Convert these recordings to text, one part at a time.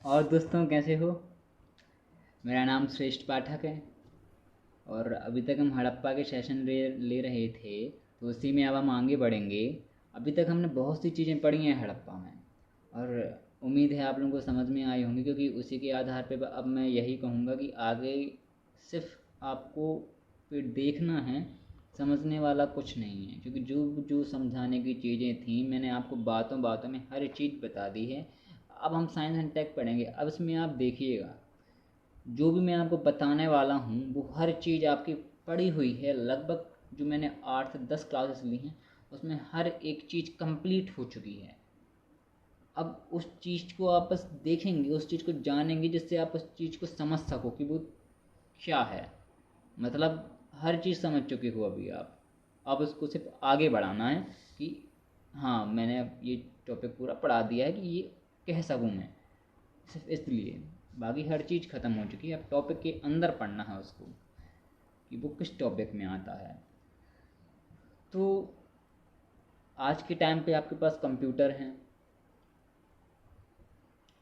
और दोस्तों कैसे हो। मेरा नाम श्रेष्ठ पाठक है। और अभी तक हम हड़प्पा के सेशन ले रहे थे, तो उसी में अब हम आगे बढ़ेंगे। अभी तक हमने बहुत सी चीज़ें पढ़ी हैं हड़प्पा में, और उम्मीद है आप लोगों को समझ में आई होंगी, क्योंकि उसी के आधार पे अब मैं यही कहूँगा कि आगे सिर्फ आपको फिर देखना है, समझने वाला कुछ नहीं है। क्योंकि जो जो समझाने की चीज़ें थी मैंने आपको बातों बातों में हर चीज़ बता दी है। अब हम साइंस एंड टेक पढ़ेंगे। अब इसमें आप देखिएगा, जो भी मैं आपको बताने वाला हूँ वो हर चीज़ आपकी पढ़ी हुई है। लगभग जो मैंने 8 से 10 क्लासेस ली हैं उसमें हर एक चीज़ कंप्लीट हो चुकी है। अब उस चीज़ को आप बस देखेंगे, उस चीज़ को जानेंगे, जिससे आप उस चीज़ को समझ सको कि वो क्या है। मतलब हर चीज़ समझ चुके हो अभी आप। अब उसको सिर्फ आगे बढ़ाना है कि हाँ मैंने अब ये टॉपिक पूरा पढ़ा दिया है कि ये कह सकूँ मैं, सिर्फ इसलिए। बाकी हर चीज़ ख़त्म हो चुकी है। अब टॉपिक के अंदर पढ़ना है उसको कि वो किस टॉपिक में आता है। तो आज के टाइम पे आपके पास कंप्यूटर हैं,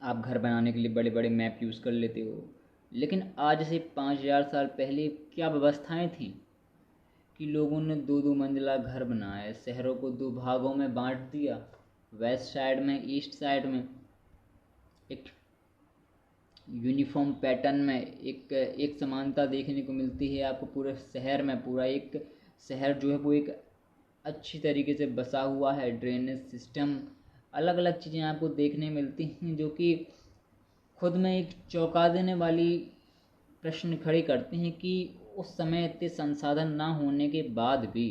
आप घर बनाने के लिए बड़े बड़े मैप यूज़ कर लेते हो। लेकिन आज से 5,000 साल पहले क्या व्यवस्थाएं थीं कि लोगों ने दो दो मंजिला घर बनाए, शहरों को दो भागों में बांट दिया, वेस्ट साइड में ईस्ट साइड में, एक यूनिफॉर्म पैटर्न में एक एक समानता देखने को मिलती है आपको पूरे शहर में। पूरा एक शहर जो है वो एक अच्छी तरीके से बसा हुआ है, ड्रेनेज सिस्टम, अलग अलग चीज़ें आपको देखने मिलती हैं जो कि खुद में एक चौंका देने वाली प्रश्न खड़े करते हैं कि उस समय इतने संसाधन ना होने के बाद भी,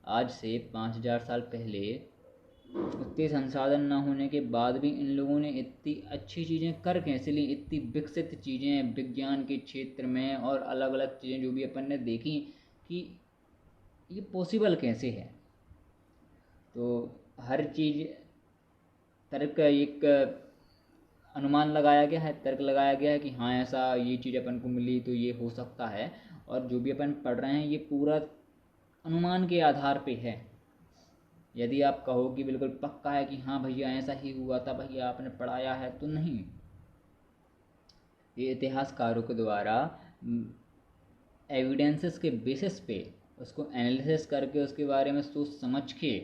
आज से 5,000 साल पहले उतने संसाधन ना होने के बाद भी इन लोगों ने इतनी अच्छी चीज़ें कर कैसे ली, इतनी विकसित चीज़ें विज्ञान के क्षेत्र में और अलग अलग चीज़ें जो भी अपन ने देखी, कि ये पॉसिबल कैसे है। तो हर चीज़ तर्क एक अनुमान लगाया गया है, तर्क लगाया गया है कि हाँ ऐसा ये चीज़ अपन को मिली तो ये हो सकता है। और जो भी अपन पढ़ रहे हैं ये पूरा अनुमान के आधार पे है। यदि आप कहो कि बिल्कुल पक्का है कि हाँ भैया ऐसा ही हुआ था, भैया आपने पढ़ाया है, तो नहीं। ये इतिहासकारों के द्वारा एविडेंसेस के बेसिस पे उसको एनालिसिस करके उसके बारे में सोच समझ के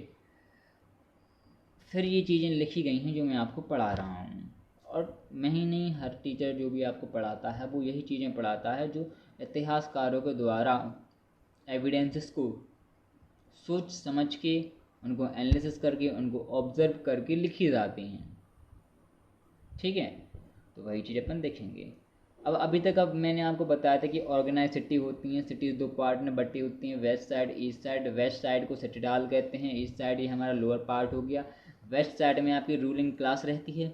फिर ये चीज़ें लिखी गई हैं जो मैं आपको पढ़ा रहा हूँ। और मैं ही नहीं, हर टीचर जो भी आपको पढ़ाता है वो यही चीज़ें पढ़ाता है जो इतिहासकारों के द्वारा एविडेंसेस को सोच समझ के, उनको एनालिसिस करके, उनको ऑब्जर्व करके लिखी जाती हैं। ठीक है, तो वही चीज़ अपन देखेंगे। अब अभी तक अब मैंने आपको बताया था कि ऑर्गेनाइज सिटी होती हैं। सिटीज़ दो पार्ट में बटी होती हैं, west side east side. West side को सिटीडाल कहते हैं, ईस्ट साइड ये हमारा लोअर पार्ट हो गया। वेस्ट साइड में आपकी रूलिंग क्लास रहती है,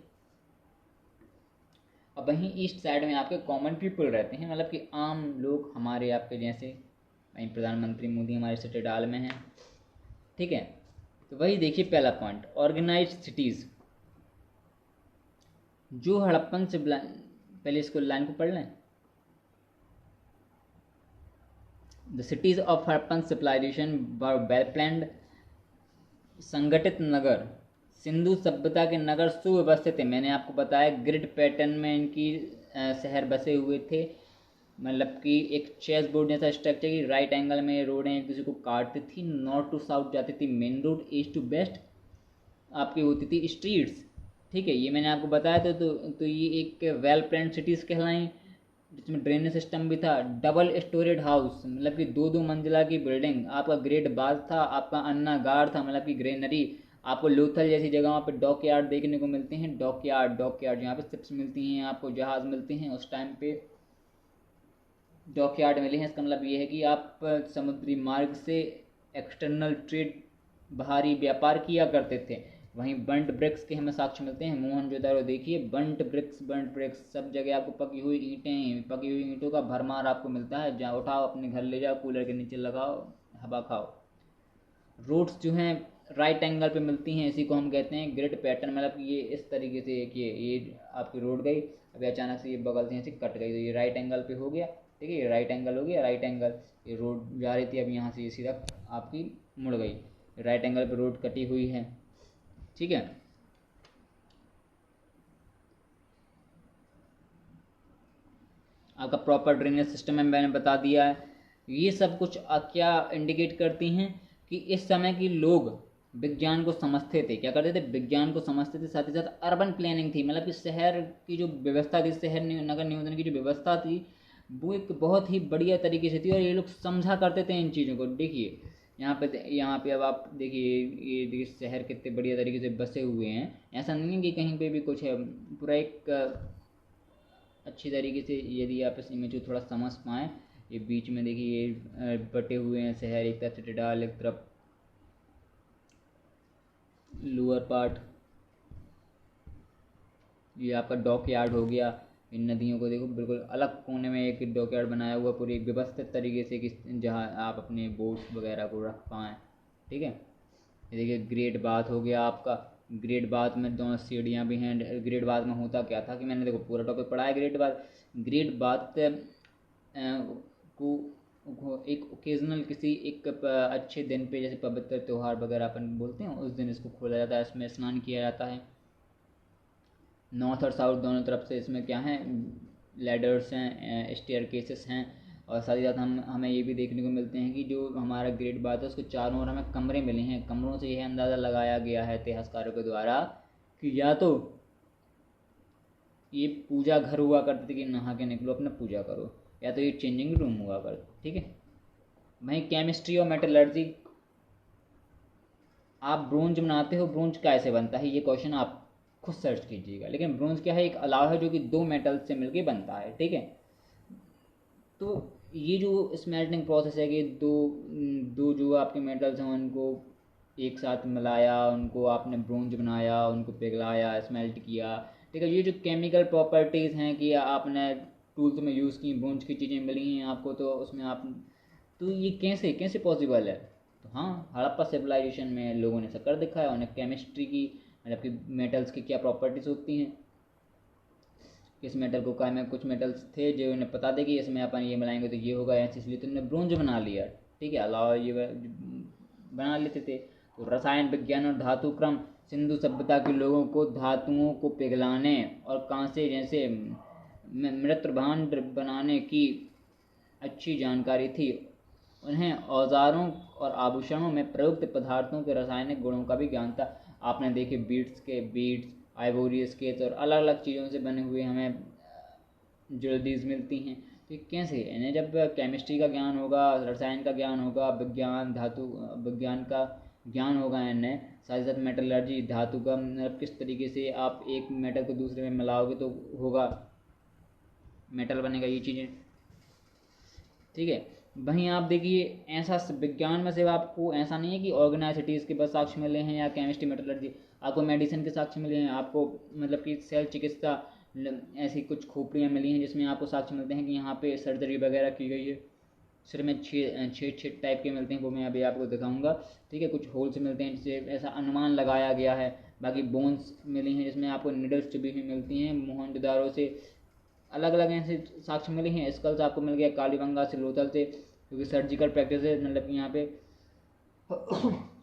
और वहीं ईस्ट साइड में आपके कॉमन पीपल रहते हैं, मतलब कि आम लोग हमारे आपके जैसे। वहीं प्रधानमंत्री मोदी हमारे सिटीडाल में हैं। ठीक है, तो वही देखिए पहला पॉइंट, ऑर्गेनाइज सिटीज़। जो हड़प्पन से पहले इसको लाइन को पढ़ लें। The cities of Harappan civilisation were well planned, संगठित नगर। सिंधु सभ्यता के नगर सुव्यवस्थित थे। मैंने आपको बताया ग्रिड पैटर्न में इनकी शहर बसे हुए थे। मतलब कि एक चेस बोर्ड जैसा स्ट्रक्चर की राइट एंगल में रोडें एक दूसरे को काटती थी, नॉर्थ टू साउथ जाती थी main road, east to west आपकी होती थी स्ट्रीट्स। ठीक है, ये मैंने आपको बताया था। तो ये एक वेल प्लान्ड सिटीज़ कहलाई, जिसमें ड्रेनेज सिस्टम भी था। डबल स्टोरेड हाउस, मतलब कि दो दो मंजिला की बिल्डिंग। आपका ग्रेट बाथ था, आपका अन्नागार था, मतलब कि ग्रेनरी। आपको लोथल जैसी जगहों पे डॉक यार्ड देखने को मिलते हैं। डॉक यार्ड जहाँ पे शिप्स मिलती हैं, आपको जहाज़ मिलते हैं, उस टाइम पे डॉक यार्ड मिले हैं। इसका मतलब ये है कि आप समुद्री मार्ग से एक्सटर्नल ट्रेड, बाहरी व्यापार किया करते थे। वहीं बंट ब्रिक्स के हमें साक्ष्य मिलते हैं। मोहनजोदारो देखिए, बंट ब्रिक्स सब जगह आपको पकी हुई ईंटें, पकी हुई ईंटों का भरमार आपको मिलता है। जहाँ उठाओ अपने घर ले जाओ, कूलर के नीचे लगाओ, हवा खाओ। रोड्स जो हैं राइट एंगल पे मिलती हैं, इसी को हम कहते हैं ग्रिड पैटर्न। मतलब ये इस तरीके से एक ये आपकी रोड गई, अभी अचानक से ये बगल से ऐसे कट गई, तो ये राइट एंगल पे हो गया। ठीक है, ये राइट एंगल हो गया, राइट एंगल। ये रोड जा रही थी, अब यहाँ से ये सीधा आपकी मुड़ गई। राइट एंगल पे रोड कटी हुई है। ठीक है, आपका प्रॉपर ड्रेनेज सिस्टम है, मैंने बता दिया है। ये सब कुछ क्या इंडिकेट करती हैं कि इस समय के लोग विज्ञान को समझते थे। क्या करते थे? विज्ञान को समझते थे। साथ ही साथ अर्बन प्लानिंग थी, मतलब कि शहर की जो व्यवस्था थी, शहर नगर नियोजन की जो व्यवस्था थी, वो एक बहुत ही बढ़िया तरीके से थी और ये लोग समझा करते थे इन चीज़ों को। देखिए यहाँ पे अब आप देखिए, ये देखिए शहर कितने बढ़िया तरीके से बसे हुए हैं। ऐसा नहीं है कि कहीं पे भी कुछ है, पूरा एक अच्छी तरीके से यदि आप इस इमेज को थोड़ा समझ पाएँ। ये बीच में देखिए ये बटे हुए हैं शहर, एक तरफ चटडाल, एक तरफ लोअर पार्ट। ये आपका डॉक यार्ड हो गया। इन नदियों को देखो बिल्कुल अलग कोने में एक डॉक यार्ड बनाया हुआ पूरी एक व्यवस्थित तरीके से, कि जहाँ आप अपने बोट्स वगैरह को रख पाएँ। ठीक है, ये देखिए ग्रेट बाथ हो गया आपका। ग्रेट बाथ में दोनों सीढ़ियाँ भी हैं। ग्रेट बाथ में होता क्या था कि मैंने देखो पूरा टॉपिक पढ़ा है ग्रेट बाथ को एक ओकेजनल किसी एक अच्छे दिन पे, जैसे पवित्र त्यौहार वगैरह अपन बोलते हैं, उस दिन इसको खोला जाता है, इसमें स्नान किया जाता है। नॉर्थ और साउथ दोनों तरफ से इसमें क्या है, लैडर्स हैं, स्टेयर केसेस हैं। और साथ ही साथ हमें ये भी देखने को मिलते हैं कि जो हमारा ग्रेट बाथ है उसके चारों ओर हमें कमरे मिले हैं। कमरों से यह अंदाज़ा लगाया गया है इतिहासकारों के द्वारा कि या तो ये पूजा घर हुआ करते थे कि नहा के निकलो अपना पूजा करो, या तो ये चेंजिंग रूम हुआ करते। ठीक है, वहीं केमिस्ट्री और मेटलर्जी, आप ब्रोंज बनाते हो, ब्रोंज कैसे बनता है, ये क्वेश्चन आप खुद सर्च कीजिएगा। लेकिन ब्रोंज क्या है, एक अलाव है जो कि दो मेटल से मिलके बनता है। ठीक है, तो ये जो स्मेल्टिंग प्रोसेस है कि दो दो जो आपके मेटल्स हैं उनको एक साथ मिलाया, उनको आपने ब्रोंज बनाया, उनको पिघलाया, स्मेल्ट किया। ठीक है, ये जो केमिकल प्रॉपर्टीज़ हैं कि आपने टूल्स में यूज़ की, ब्रोंज की चीज़ें मिली हैं आपको, तो उसमें आप, तो ये कैसे कैसे पॉसिबल है? तो हाँ, हड़प्पा सिविलाइजेशन में लोगों ने ऐसा कर दिखा है। उन्हें केमिस्ट्री की, मतलब कि मेटल्स की क्या प्रॉपर्टीज़ होती हैं, किस मेटल को क्या में, कुछ मेटल्स थे जो उन्हें पता थे कि इसमें अपन ये मिलाएंगे तो ये होगा ऐसे, इसलिए तो उन्होंने ब्रोंज बना लिया। ठीक है, अलावा ये बना लेते थे। तो रसायन विज्ञान और धातु क्रम, सिंधु सभ्यता के लोगों को धातुओं को पिघलाने और कांसे जैसे मृत भांड बनाने की अच्छी जानकारी थी। उन्हें औजारों और आभूषणों में प्रयुक्त पदार्थों के रासायनिक गुणों का भी ज्ञान था। आपने देखे बीड्स, आइवोरी स्केच और अलग अलग चीज़ों से बने हुए हमें ज्वेलरीज मिलती हैं। तो ये कैसे, इन्हें जब केमिस्ट्री का ज्ञान होगा, रसायन का ज्ञान होगा, विज्ञान धातु विज्ञान का ज्ञान होगा इन्हें, साथ ही साथ मेटलर्जी, धातु का मतलब किस तरीके से आप एक मेटल को दूसरे में मिलाओगे तो होगा मेटल बनेगा, ये चीज़ें। ठीक है, वहीं आप देखिए ऐसा विज्ञान में से आपको ऐसा नहीं है कि ऑर्गेनाइसिटीज़ के बस साक्ष्य मिले हैं या केमिस्ट्री मेटलर्जी, आपको मेडिसिन के साक्ष्य मिले हैं, आपको मतलब कि सेल चिकित्सा, ऐसी कुछ खोपड़ियाँ मिली हैं जिसमें आपको साक्ष्य मिलते हैं कि यहाँ पे सर्जरी वगैरह की गई है। सिर में छेद टाइप के मिलते हैं, वो मैं अभी आपको दिखाऊंगा। ठीक है, कुछ होल्स मिलते हैं जिससे ऐसा अनुमान लगाया गया है। बाकी बोन्स मिली हैं जिसमें आपको निडल्स चुभी हुई मिलती हैं मोहनजोदारो से। अलग अलग ऐसे साक्ष्य मिले हैं। स्कल्स आपको मिल गया कालीबंगा से, लोथल से, क्योंकि सर्जिकल प्रैक्टिस है, मतलब यहाँ पे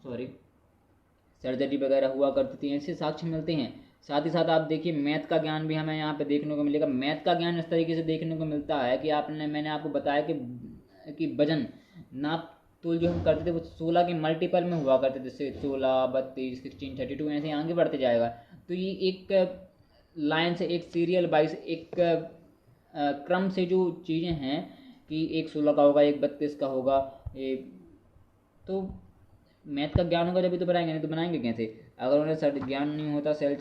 सॉरी सर्जरी वगैरह हुआ करती थी, ऐसे साक्ष्य मिलते हैं। साथ ही साथ आप देखिए मैथ का ज्ञान भी हमें यहाँ पे देखने को मिलेगा। मैथ का ज्ञान इस तरीके से देखने को मिलता है कि मैंने आपको बताया कि वजन नाप तोल जो हम करते थे वो 16 के मल्टीपल में हुआ करते थे, जैसे 16, 32, 16, 32, ऐसे आगे बढ़ते जाएगा। तो ये एक लाइन से, एक सीरियल वाइज, एक क्रम से जो चीज़ें हैं कि एक 16 का होगा, एक 32 का होगा, तो मैथ का ज्ञान होगा जब भी तो बनाएंगे, नहीं तो बनाएंगे कैसे? अगर उन्हें ज्ञान नहीं होता सेल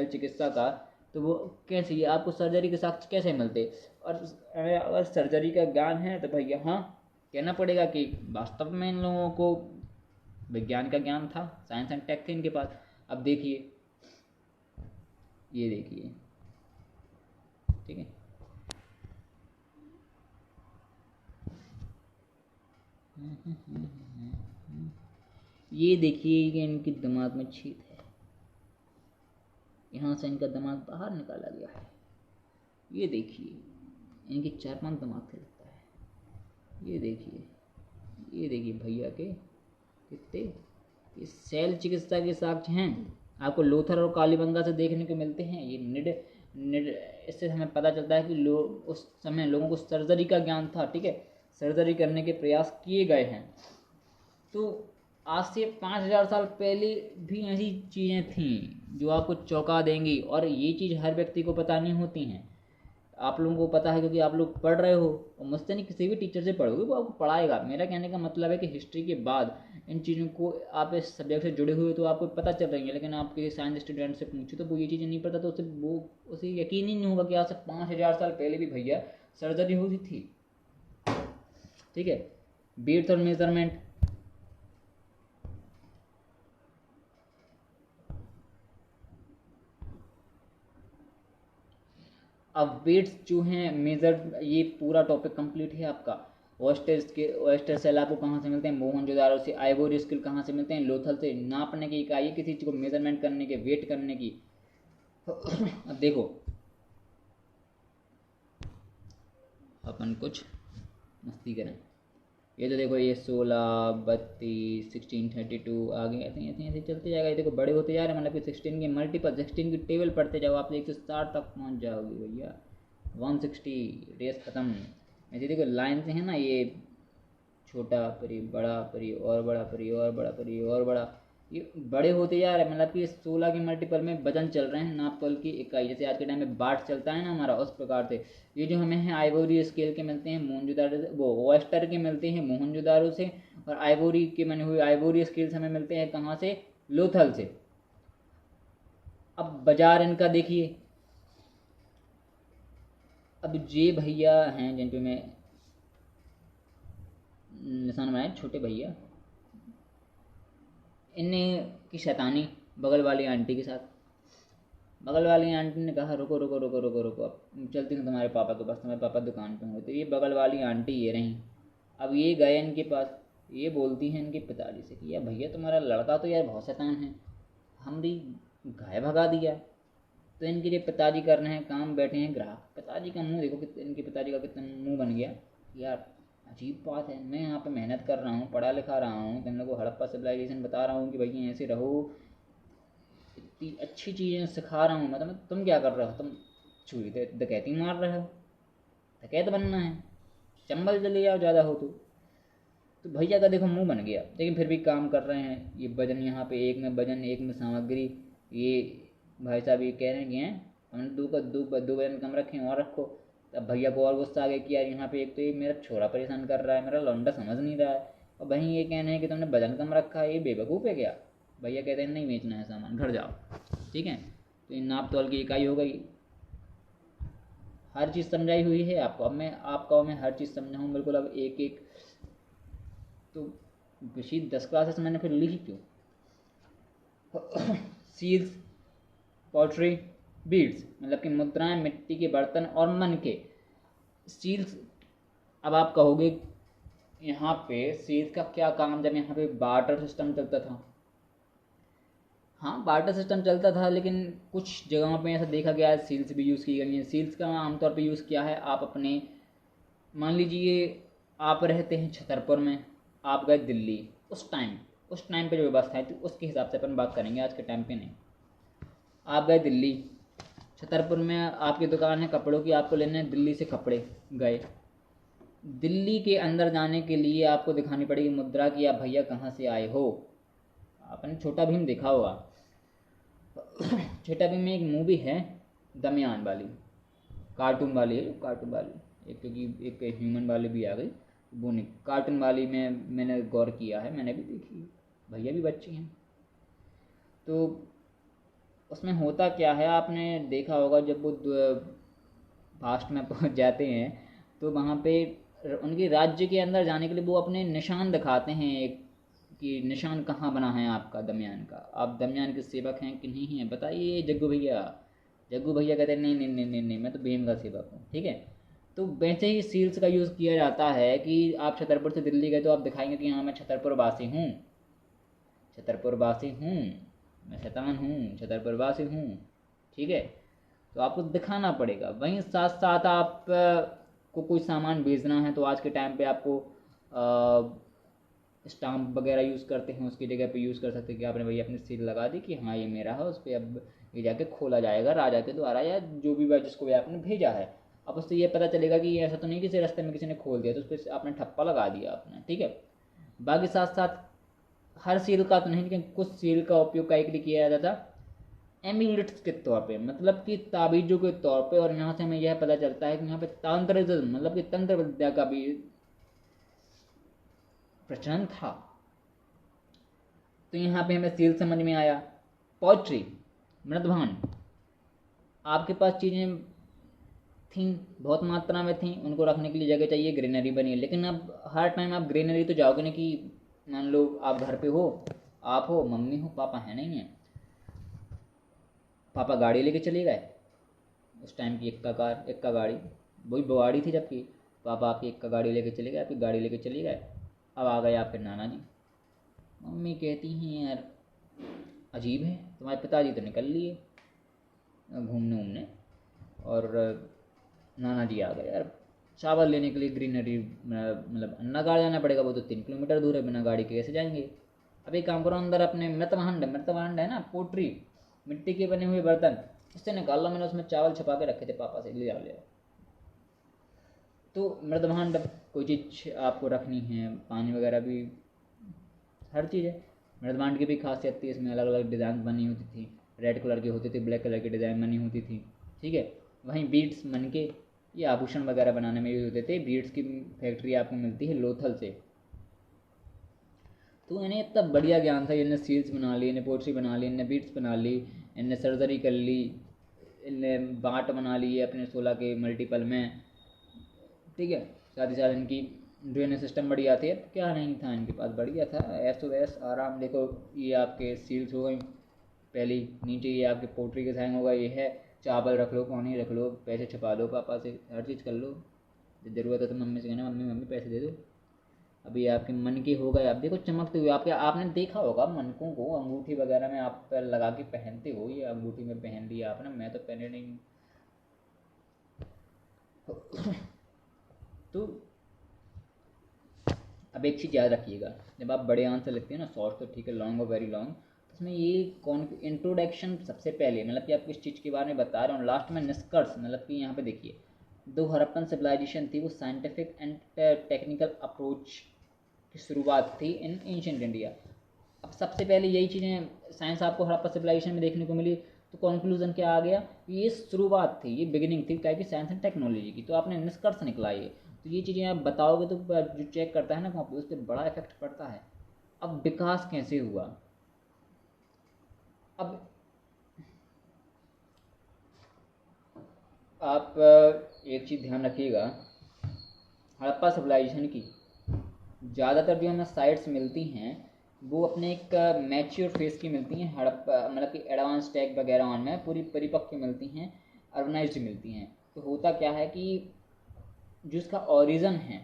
चिकित्सा का, तो वो कैसे, ये आपको सर्जरी के साक्ष्य कैसे मिलते? और अगर सर्जरी का ज्ञान है तो भैया हाँ, कहना पड़ेगा कि वास्तव में इन लोगों को विज्ञान का ज्ञान था, साइंस एंड टेक थे इनके पास। अब देखिए, ये देखिए, ठीक है, ये देखिए कि इनके दिमाग में छेद है, यहाँ से इनका दिमाग बाहर निकाला गया है। ये देखिए, इनके 4-5 दिमाग थे लगता है। ये देखिए भैया के कितने, ये सेल चिकित्सा के साक्ष्य हैं, आपको लोथर और कालीबंगा से देखने को मिलते हैं। ये इससे हमें पता चलता है कि लोग उस समय लोगों को सर्जरी का ज्ञान था, ठीक है, सर्जरी करने के प्रयास किए गए हैं। तो आज से 5,000 साल पहले भी ऐसी चीज़ें थीं जो आपको चौंका देंगी, और ये चीज़ हर व्यक्ति को पता नहीं होती हैं। आप लोगों को पता है क्योंकि आप लोग पढ़ रहे हो, और मुझसे नहीं किसी भी टीचर से पढ़ोगे, वो आपको पढ़ाएगा। मेरा कहने का मतलब है कि हिस्ट्री के बाद इन चीज़ों को आप इस सब्जेक्ट से जुड़े हुए तो आपको पता चल रही है, लेकिन आप किसी साइंस स्टूडेंट से पूछो तो वो ये चीज़ें नहीं पता, तो उसे यकीन ही नहीं होगा कि आज से 5,000 साल पहले भी भैया सर्जरी होती थी, ठीक है। बीट्स और मेजरमेंट, अब वेट्स जो हैं मेजर, ये पूरा टॉपिक कंप्लीट है आपका। ऑयस्टर सेल आपको कहाँ से मिलते हैं? मोहनजोदारो से। आइवोरी स्किल कहाँ से मिलते हैं? लोथल से। नापने की इकाई किसी चीज़ को मेजरमेंट करने के, वेट करने की। अब देखो अपन कुछ मस्ती करें। ये तो देखो, ये 16, 32, 16, 32 आगे ऐसे ऐसे ऐसे चलते जाएगा। ये देखो बड़े होते जा रहे हैं, मतलब कि 16 के मल्टीपल, 16 की टेबल पढ़ते जाओ, आप 160 तक पहुंच जाओगे भैया। 160, रेस खत्म। ऐसे देखो लाइन से है ना, ये छोटा परी, बड़ा परी, और बड़ा परी, और बड़ा परी, और बड़ा, ये बड़े होते जा रहे हैं। मतलब कि 16 के मल्टीपल में वजन चल रहे हैं, नापतोल की इकाई। जैसे आज के टाइम में बाट चलता है ना हमारा, उस प्रकार से ये जो हमें है आइवोरी स्केल के मिलते हैं मोहनजोदारो से, वो ऑयस्टर के मिलते हैं मोहनजोदारो से, और आइवोरी के बने हुए आइवोरी स्केल्स हमें मिलते हैं कहाँ से? लोथल से। अब बाजार इनका देखिए। अब ये भैया हैं जिन पे मैं निशान बनाए, छोटे भैया, इनने की शैतानी बगल वाली आंटी के साथ। बगल वाली आंटी ने कहा रुको रुको रुको रुको रुको, अब चलती हूँ तुम्हारे पापा के पास, तुम्हारे पापा दुकान पे होंगे। तो ये बगल वाली आंटी ये रहीं। अब ये गए इनके पास, ये बोलती हैं इनके पिताजी से कि यार भैया तुम्हारा लड़का तो यार बहुत शैतान है, हमरी गाय भगा दिया। तो इनके लिए पिताजी कर रहे हैं काम, बैठे हैं ग्राहक। पिताजी का मुंह देखो, इनके पिताजी का कितना मुंह बन गया। यार अजीब बात है, मैं यहाँ पे मेहनत कर रहा हूँ, पढ़ा लिखा रहा हूँ, तुम लोग को हड़प्पा सिविलाइजेशन बता रहा हूँ कि भाई ऐसे रहो, इतनी अच्छी चीज़ें सिखा रहा हूँ, मतलब तुम क्या कर रहे हो? तुम छुरी डकैती मार रहे हो, डकैत बनना है, चंबल चले जाओ ज़्यादा हो तो भैया का देखो मुंह बन गया, लेकिन फिर भी काम कर रहे हैं। ये वजन यहाँ पे एक में वजन, एक में सामग्री। ये भाई साहब ये कह रहे हैं कि हैं हमने दो वजन कम रखे और रखो। तब भैया को और गुस्सा आ गया कि यार यहाँ पे एक तो ये मेरा छोरा परेशान कर रहा है, मेरा लौंडा समझ नहीं रहा है, और वहीं ये कहने हैं कि तुमने वजन कम रखा है, ये बेवकूफ़ है क्या? भैया कहते हैं नहीं बेचना है सामान, घर जाओ, ठीक है। तो ये नाप तौल की इकाई हो गई। हर चीज़ समझाई हुई है आपको। अब मैं आपका मैं हर चीज़ समझाऊँ बिल्कुल, अब एक एक। तो पिछली 10 क्लासेस मैंने फिर ली ही क्यों? सील्स, पॉटरी, बीड्स, मतलब कि मुद्राएं, मिट्टी के बर्तन और मन के सील्स। अब आप कहोगे यहाँ पे सील्स का क्या काम, जब यहाँ पे बार्टर सिस्टम चलता था। हाँ बार्टर सिस्टम चलता था, लेकिन कुछ जगहों पे ऐसा देखा गया है सील्स भी यूज़ की गई हैं। सील्स का आमतौर पे यूज़ किया है आप अपने, मान लीजिए आप रहते हैं छतरपुर में, आप गए दिल्ली, उस टाइम पे जो व्यवस्था थी उसके हिसाब से अपन बात करेंगे, आज के टाइम पे नहीं। आप गए दिल्ली, छतरपुर में आपकी दुकान है कपड़ों की, आपको लेने दिल्ली से कपड़े गए। दिल्ली के अंदर जाने के लिए आपको दिखानी पड़ेगी मुद्रा कि आप भैया कहाँ से आए हो। आपने छोटा भीम देखा होगा। छोटा भीम में एक मूवी है दमयान वाली, कार्टून वाली है, कार्टून वाली एक, क्योंकि एक ह्यूमन वाली भी आ गई, वो नहीं, कार्टून वाली में मैंने गौर किया है, मैंने भी देखी, भैया भी बच्चे हैं। तो उसमें होता क्या है, आपने देखा होगा जब वो फास्ट में पहुंच जाते हैं तो वहाँ पे उनके राज्य के अंदर जाने के लिए वो अपने निशान दिखाते हैं, एक कि निशान कहाँ बना है आपका दमयान का, आप दमयान के सेवक हैं कि नहीं हैं, बताइए जग्गू भैया। जग्गू भैया कहते हैं नहीं नहीं नहीं नहीं नहीं, मैं तो भीम का सेवक हूँ, ठीक है। तो वैसे ही सील्स का यूज़ किया जाता है कि आप छतरपुर से दिल्ली गए तो आप दिखाएंगे कि हाँ मैं छतरपुर वासी हूँ, छतरपुर वासी हूँ, मैं शैतान हूँ, छतरपुर वासी हूँ, ठीक है। तो आपको दिखाना पड़ेगा। वहीं साथ साथ आप को कोई सामान बेचना है तो आज के टाइम पे आपको स्टाम्प वगैरह यूज़ करते हैं, उसकी जगह पे यूज़ कर सकते हैं कि आपने भैया अपनी सील लगा दी कि हाँ ये मेरा है, उस पर अब ये जाके खोला जाएगा राजा के द्वारा या जो भी जिसको भी आपने भेजा है। अब उससे ये पता चलेगा कि ऐसा तो नहीं किसी रास्ते में किसी ने खोल दिया तो उस पर आपने ठप्पा लगा दिया आपने, ठीक है। बाकी साथ साथ हर सील का तो नहीं, लेकिन कुछ सील का उपयोग कई के लिए किया जाता था एम्यूलेट्स के तौर पे, मतलब कि ताबीज़ों के तौर पे। और यहाँ से हमें यह पता चलता है कि यहाँ पे तांत्रिज्म मतलब कि तंत्र विद्या का भी प्रचलन था। तो यहाँ पे हमें सील समझ में आया। पोइट्री, मृदभान, आपके पास चीज़ें थी, बहुत मात्रा में थी, उनको रखने के लिए जगह चाहिए, ग्रीनरी बनी है। लेकिन अब हर टाइम आप ग्रीनरी तो जाओगे नहीं कि मान लो आप घर पे हो, आप हो, मम्मी हो, पापा है नहीं है, पापा गाड़ी लेके चले गए, उस टाइम की एक्का कार, एक्का गाड़ी, वही बवाड़ी थी, जबकि पापा आपकी एक्का गाड़ी लेके चले गए, आपकी गाड़ी लेके चले गए। अब आ गए आपके नाना जी, मम्मी कहती हैं यार अजीब है, तुम्हारे पिताजी तो निकल लिए घूमने उमने, और नाना जी आ गए यार चावल लेने के लिए ग्रीनरी, मतलब अन्ना गाड़ जाना पड़ेगा, वो तो 3 किलोमीटर दूर है, बिना गाड़ी के कैसे जाएंगे। अब एक काम करो, अंदर अपने मृतभांड है ना, पोट्री, मिट्टी के बने हुए बर्तन, उससे निकाल लो, मैंने उसमें चावल छुपा के रखे थे पापा से, ले आओ। तो मृदभांड, कोई चीज़ आपको रखनी है, पानी वगैरह भी, हर चीज़ है। मृदभांड की भी खासियत थी, इसमें अलग अलग डिज़ाइन बनी होती थी, रेड कलर की होती थी, ब्लैक कलर की डिज़ाइन बनी होती थी, ठीक है। वहीं बीड्स बन के ये आभूषण वगैरह बनाने में यूज होते थे। बीड्स की फैक्ट्री आपको मिलती है लोथल से। तो इन्हें इतना बढ़िया ज्ञान था, इन्हें सील्स बना ली, इन्हें पोट्री बना ली, इन्हें बीड्स बना ली, इन्हें सर्जरी कर ली, इन्हें बाट बना लिए अपने 16 के मल्टीपल में, ठीक है। साथ ही साथ इनकी ड्रेनेज सिस्टम बढ़िया थे, क्या नहीं था इनके पास, बढ़िया था, ऐसो वैस आराम। देखो ये आपके सील्स हो गई पहली, नीचे ये आपके पोट्री के साइन होगा, ये है चावल रख लो, पानी रख लो, पैसे छुपा लो पापा से, हर चीज़ कर लो, जब ज़रूरत है तो मम्मी से कहना मम्मी मम्मी पैसे दे दो। अभी आपके मन के हो गए, आप देखो चमकते हुए, आपके आपने देखा होगा मनकों को अंगूठी वगैरह में आप लगा के पहनते हो, ये अंगूठी में पहन लिया आपने, मैं तो पहने नहीं। तो अब एक चीज़ याद रखिएगा, जब आप बड़े आंसर लिखते हैं ना, शॉर्ट तो ठीक है, लॉन्ग और वेरी लॉन्ग, तो उसमें ये कौन इंट्रोडक्शन सबसे पहले, मतलब कि आप किस चीज़ के बारे में बता रहे हो, लास्ट में निष्कर्ष, मतलब कि यहाँ पे देखिए, दो हड़प्पन सिविलाइजेशन थी, वो साइंटिफिक एंड टेक्निकल अप्रोच की शुरुआत थी इन एंशिएंट इंडिया। अब सबसे पहले यही चीज़ें साइंस आपको हड़प्पा सिविलाइजेशन में देखने को मिली, तो कंक्लूजन क्या आ गया, ये शुरुआत थी, ये बिगिनिंग थी क्या कि साइंस एंड टेक्नोलॉजी की। तो आपने निष्कर्ष निकला ये, तो ये चीज़ें आप बताओगे तो जो चेक करता है ना वहाँ पे, उस पर बड़ा इफेक्ट पड़ता है। अब विकास कैसे हुआ, अब आप एक चीज़ ध्यान रखिएगा, हड़प्पा सिविलाइजेशन की ज़्यादातर जो हमें साइट्स मिलती हैं वो अपने एक मैच्योर फेस की मिलती हैं, हड़प्पा मतलब कि एडवांस टैग वगैरह ऑन में पूरी परिपक्व मिलती हैं, अर्बनाइज्ड मिलती हैं। तो होता क्या है कि जो इसका ओरिज़न है,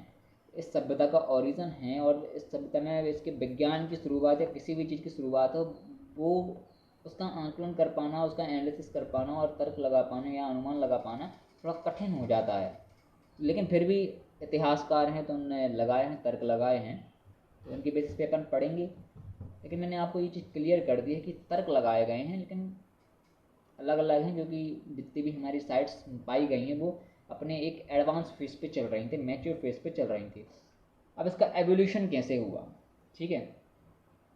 इस सभ्यता का ओरिज़न है, और इस सभ्यता में इसके विज्ञान की शुरुआत या किसी भी चीज़ की शुरुआत हो, वो उसका आंकलन कर पाना, उसका एनालिसिस कर पाना और तर्क लगा पाना या अनुमान लगा पाना थोड़ा कठिन हो जाता है। लेकिन फिर भी इतिहासकार हैं तो उन्होंने लगाए हैं, तर्क लगाए हैं, तो उनके बेसिस पे अपन पढ़ेंगे। लेकिन मैंने आपको ये चीज़ क्लियर कर दी है कि तर्क लगाए गए हैं, लेकिन अलग अलग हैं, क्योंकि जितनी भी हमारी साइट्स पाई गई हैं वो अपने एक एडवांस फेज पे चल रही थी, मैच्योर फेज पे चल रही थी। अब इसका एवोल्यूशन कैसे हुआ, ठीक है,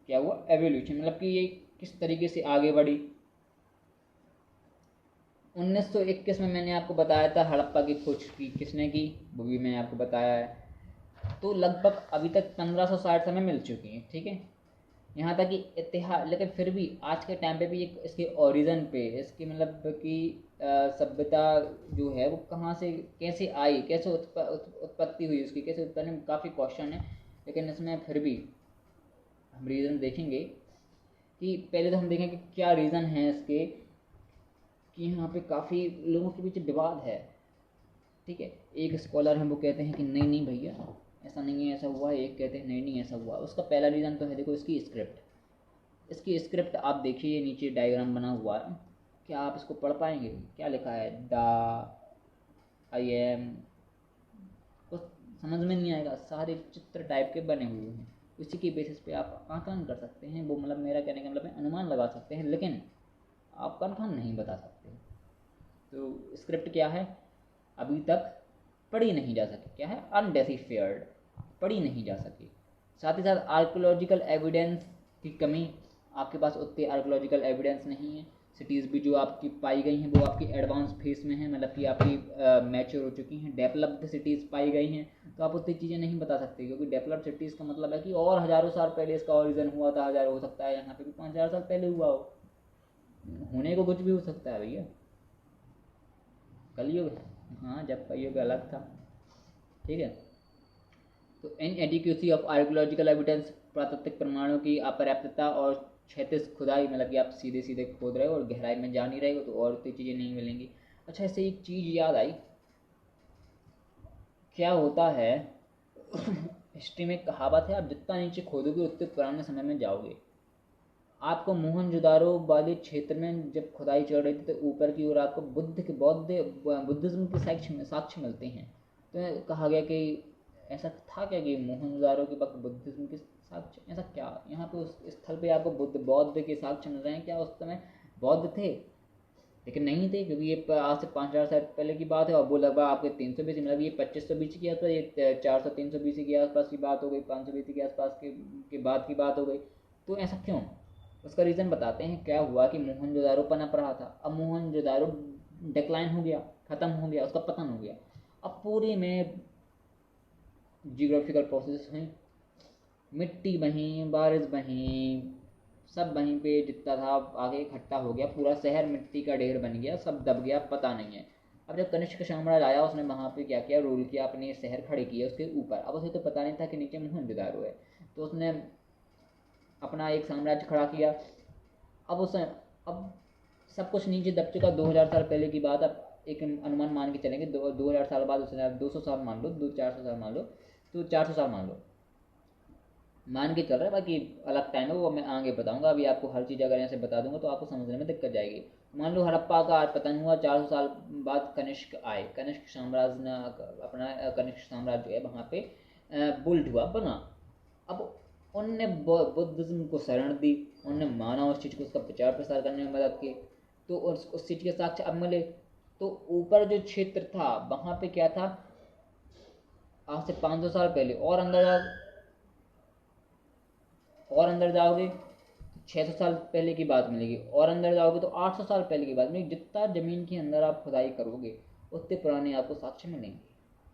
क्या हुआ एवोल्यूशन, मतलब कि ये किस तरीके से आगे बढ़ी। 1921 में मैंने आपको बताया था हड़प्पा की खोज की किसने की, वो भी मैंने आपको बताया है। तो लगभग अभी तक 1560 समय मिल चुकी हैं, ठीक है। यहाँ तक कि इतिहास, लेकिन फिर भी आज के टाइम पे भी एक इसके ओरिजिन पे, इसकी मतलब कि सभ्यता जो है वो कहाँ से कैसे आई, कैसे उत्पत्ति हुई उसकी, कैसे उत्पन्न, काफ़ी क्वेश्चन है। लेकिन इसमें फिर भी हम रीज़न देखेंगे कि पहले तो हम देखेंगे क्या रीज़न है इसके, कि यहाँ पे काफ़ी लोगों के बीच विवाद है, ठीक है। एक स्कॉलर हैं वो कहते हैं कि नहीं नहीं भैया ऐसा नहीं है, ऐसा हुआ है, एक कहते हैं नहीं नहीं ऐसा हुआ। उसका पहला रीज़न तो है, देखो इसकी स्क्रिप्ट, इसकी स्क्रिप्ट आप देखिए, नीचे डायग्राम बना हुआ है, क्या आप इसको पढ़ पाएंगे, क्या लिखा है, द आई एम, कुछ समझ में नहीं आएगा, सारे चित्र टाइप के बने हुए हैं, उसी के बेसिस पे आप आकलन कर सकते हैं, वो मतलब मेरा कहने का मतलब है अनुमान लगा सकते हैं। लेकिन आप कन्फर्म नहीं बता सकते। तो स्क्रिप्ट क्या है, अभी तक पढ़ी नहीं जा सकी, क्या है, अनडेसिफाइड, पढ़ी नहीं जा सकी। साथ ही साथ आर्कोलॉजिकल एविडेंस की कमी, आपके पास उतने आर्कोलॉजिकल एविडेंस नहीं है। सिटीज़ भी जो आपकी पाई गई हैं वो आपकी एडवांस फेस में है, मतलब कि आपकी मैच्योर हो चुकी हैं। डेवलप्ड सिटीज़ पाई गई हैं तो आप उतनी चीज़ें नहीं बता सकते, क्योंकि डेवलप्ड सिटीज़ का मतलब है कि और हज़ारों साल पहले इसका ओरिजिन हुआ था। हज़ार हो सकता है यहाँ पे भी 5,000 साल पहले हुआ हो, होने को कुछ भी हो सकता है भैया। कलयुग, हाँ जब कलयुग अलग था, ठीक है। तो इनएडिक्वेसी ऑफ आर्कोलॉजिकल एविडेंस, प्राकृतिक प्रमाणों की अपर्याप्तता और क्षैतिज खुदाई, मतलब कि आप सीधे सीधे खोद रहे हो और गहराई में जा नहीं रहे हो तो और कोई चीज़ें नहीं मिलेंगी। अच्छा, इससे एक चीज़ याद आई, क्या होता है हिस्ट्री में कहावत है, आप जितना नीचे खोदोगे उतने पुराने समय में जाओगे। आपको मोहनजोदारो वाले क्षेत्र में जब खुदाई चल रही थी तो ऊपर की ओर आपको बुद्ध के बुद्धिज्म के साक्ष्य मिलते हैं। तो कहा गया कि ऐसा था क्या कि मोहनजोदारो के वक्त बुद्धिज्म के साक्ष्य, ऐसा क्या यहाँ पे उस स्थल पे आपको बौद्ध के साक्ष्य मिल रहे हैं? क्या उस समय बौद्ध थे? लेकिन नहीं थे, क्योंकि ये आज से 5,000 साल पहले की बात है और वो लगभग आपके 300 BC, मतलब ये 2500 BC के आसपास, ये 400-300 BC के आसपास की बात हो गई, 500 BC के आसपास के बाद की बात हो गई। तो ऐसा क्यों? उसका रीज़न बताते हैं। क्या हुआ कि मोहनजोदारो पनप रहा था, अब मोहनजोदारो डिक्लाइन हो गया, ख़त्म हो गया, उसका पतन हो गया। अब पूरे में जियोग्राफिकल प्रोसेस हुई, मिट्टी बही, बारिश बही, सब वहीं पे जितना था आगे इकट्ठा हो गया, पूरा शहर मिट्टी का ढेर बन गया, सब दब गया, पता नहीं है। अब जब कनिष्क साम्राज्य आया उसने वहाँ पे क्या किया, रूल किया, अपने शहर खड़े किए उसके ऊपर। अब उसे तो पता नहीं था कि नीचे मोहनजोदारो है, तो उसने अपना एक साम्राज्य खड़ा किया। अब सब कुछ नीचे दब चुका, 2000 साल पहले की बात। अब एक अनुमान मान के चलेंगे, 2000 साल बाद, उससे 200 साल मान लो, 400 साल मान लो, तो 400 साल मान के चल रहा है। बाकी अलग टाइम है, वो मैं आगे बताऊंगा। अभी आपको हर चीज़ अगर ऐसे बता दूंगा तो आपको समझने में दिक्कत जाएगी। मान लो हड़प्पा का पतन हुआ, 400 साल बाद कनिष्क आए, कनिष्क साम्राज्य ने अपना कनिष्क साम्राज्य जो है वहाँ पे बुल्ड हुआ, बना। अब उनने बुद्धिज्म को शरण दी, उनने माना उस चीज़ को, उसका प्रचार प्रसार करने में मदद की, तो उस चीज़ के साक्ष्य अब मिले। तो ऊपर जो क्षेत्र था वहाँ पे क्या था, आज से 500 साल पहले, और अंदर जाओगे तो 600 साल पहले की बात मिलेगी, और अंदर जाओगे तो 800 साल पहले की बात मिलेगी। जितना ज़मीन के अंदर आप खुदाई करोगे उतने पुराने आपको साक्ष्य मिलेंगे,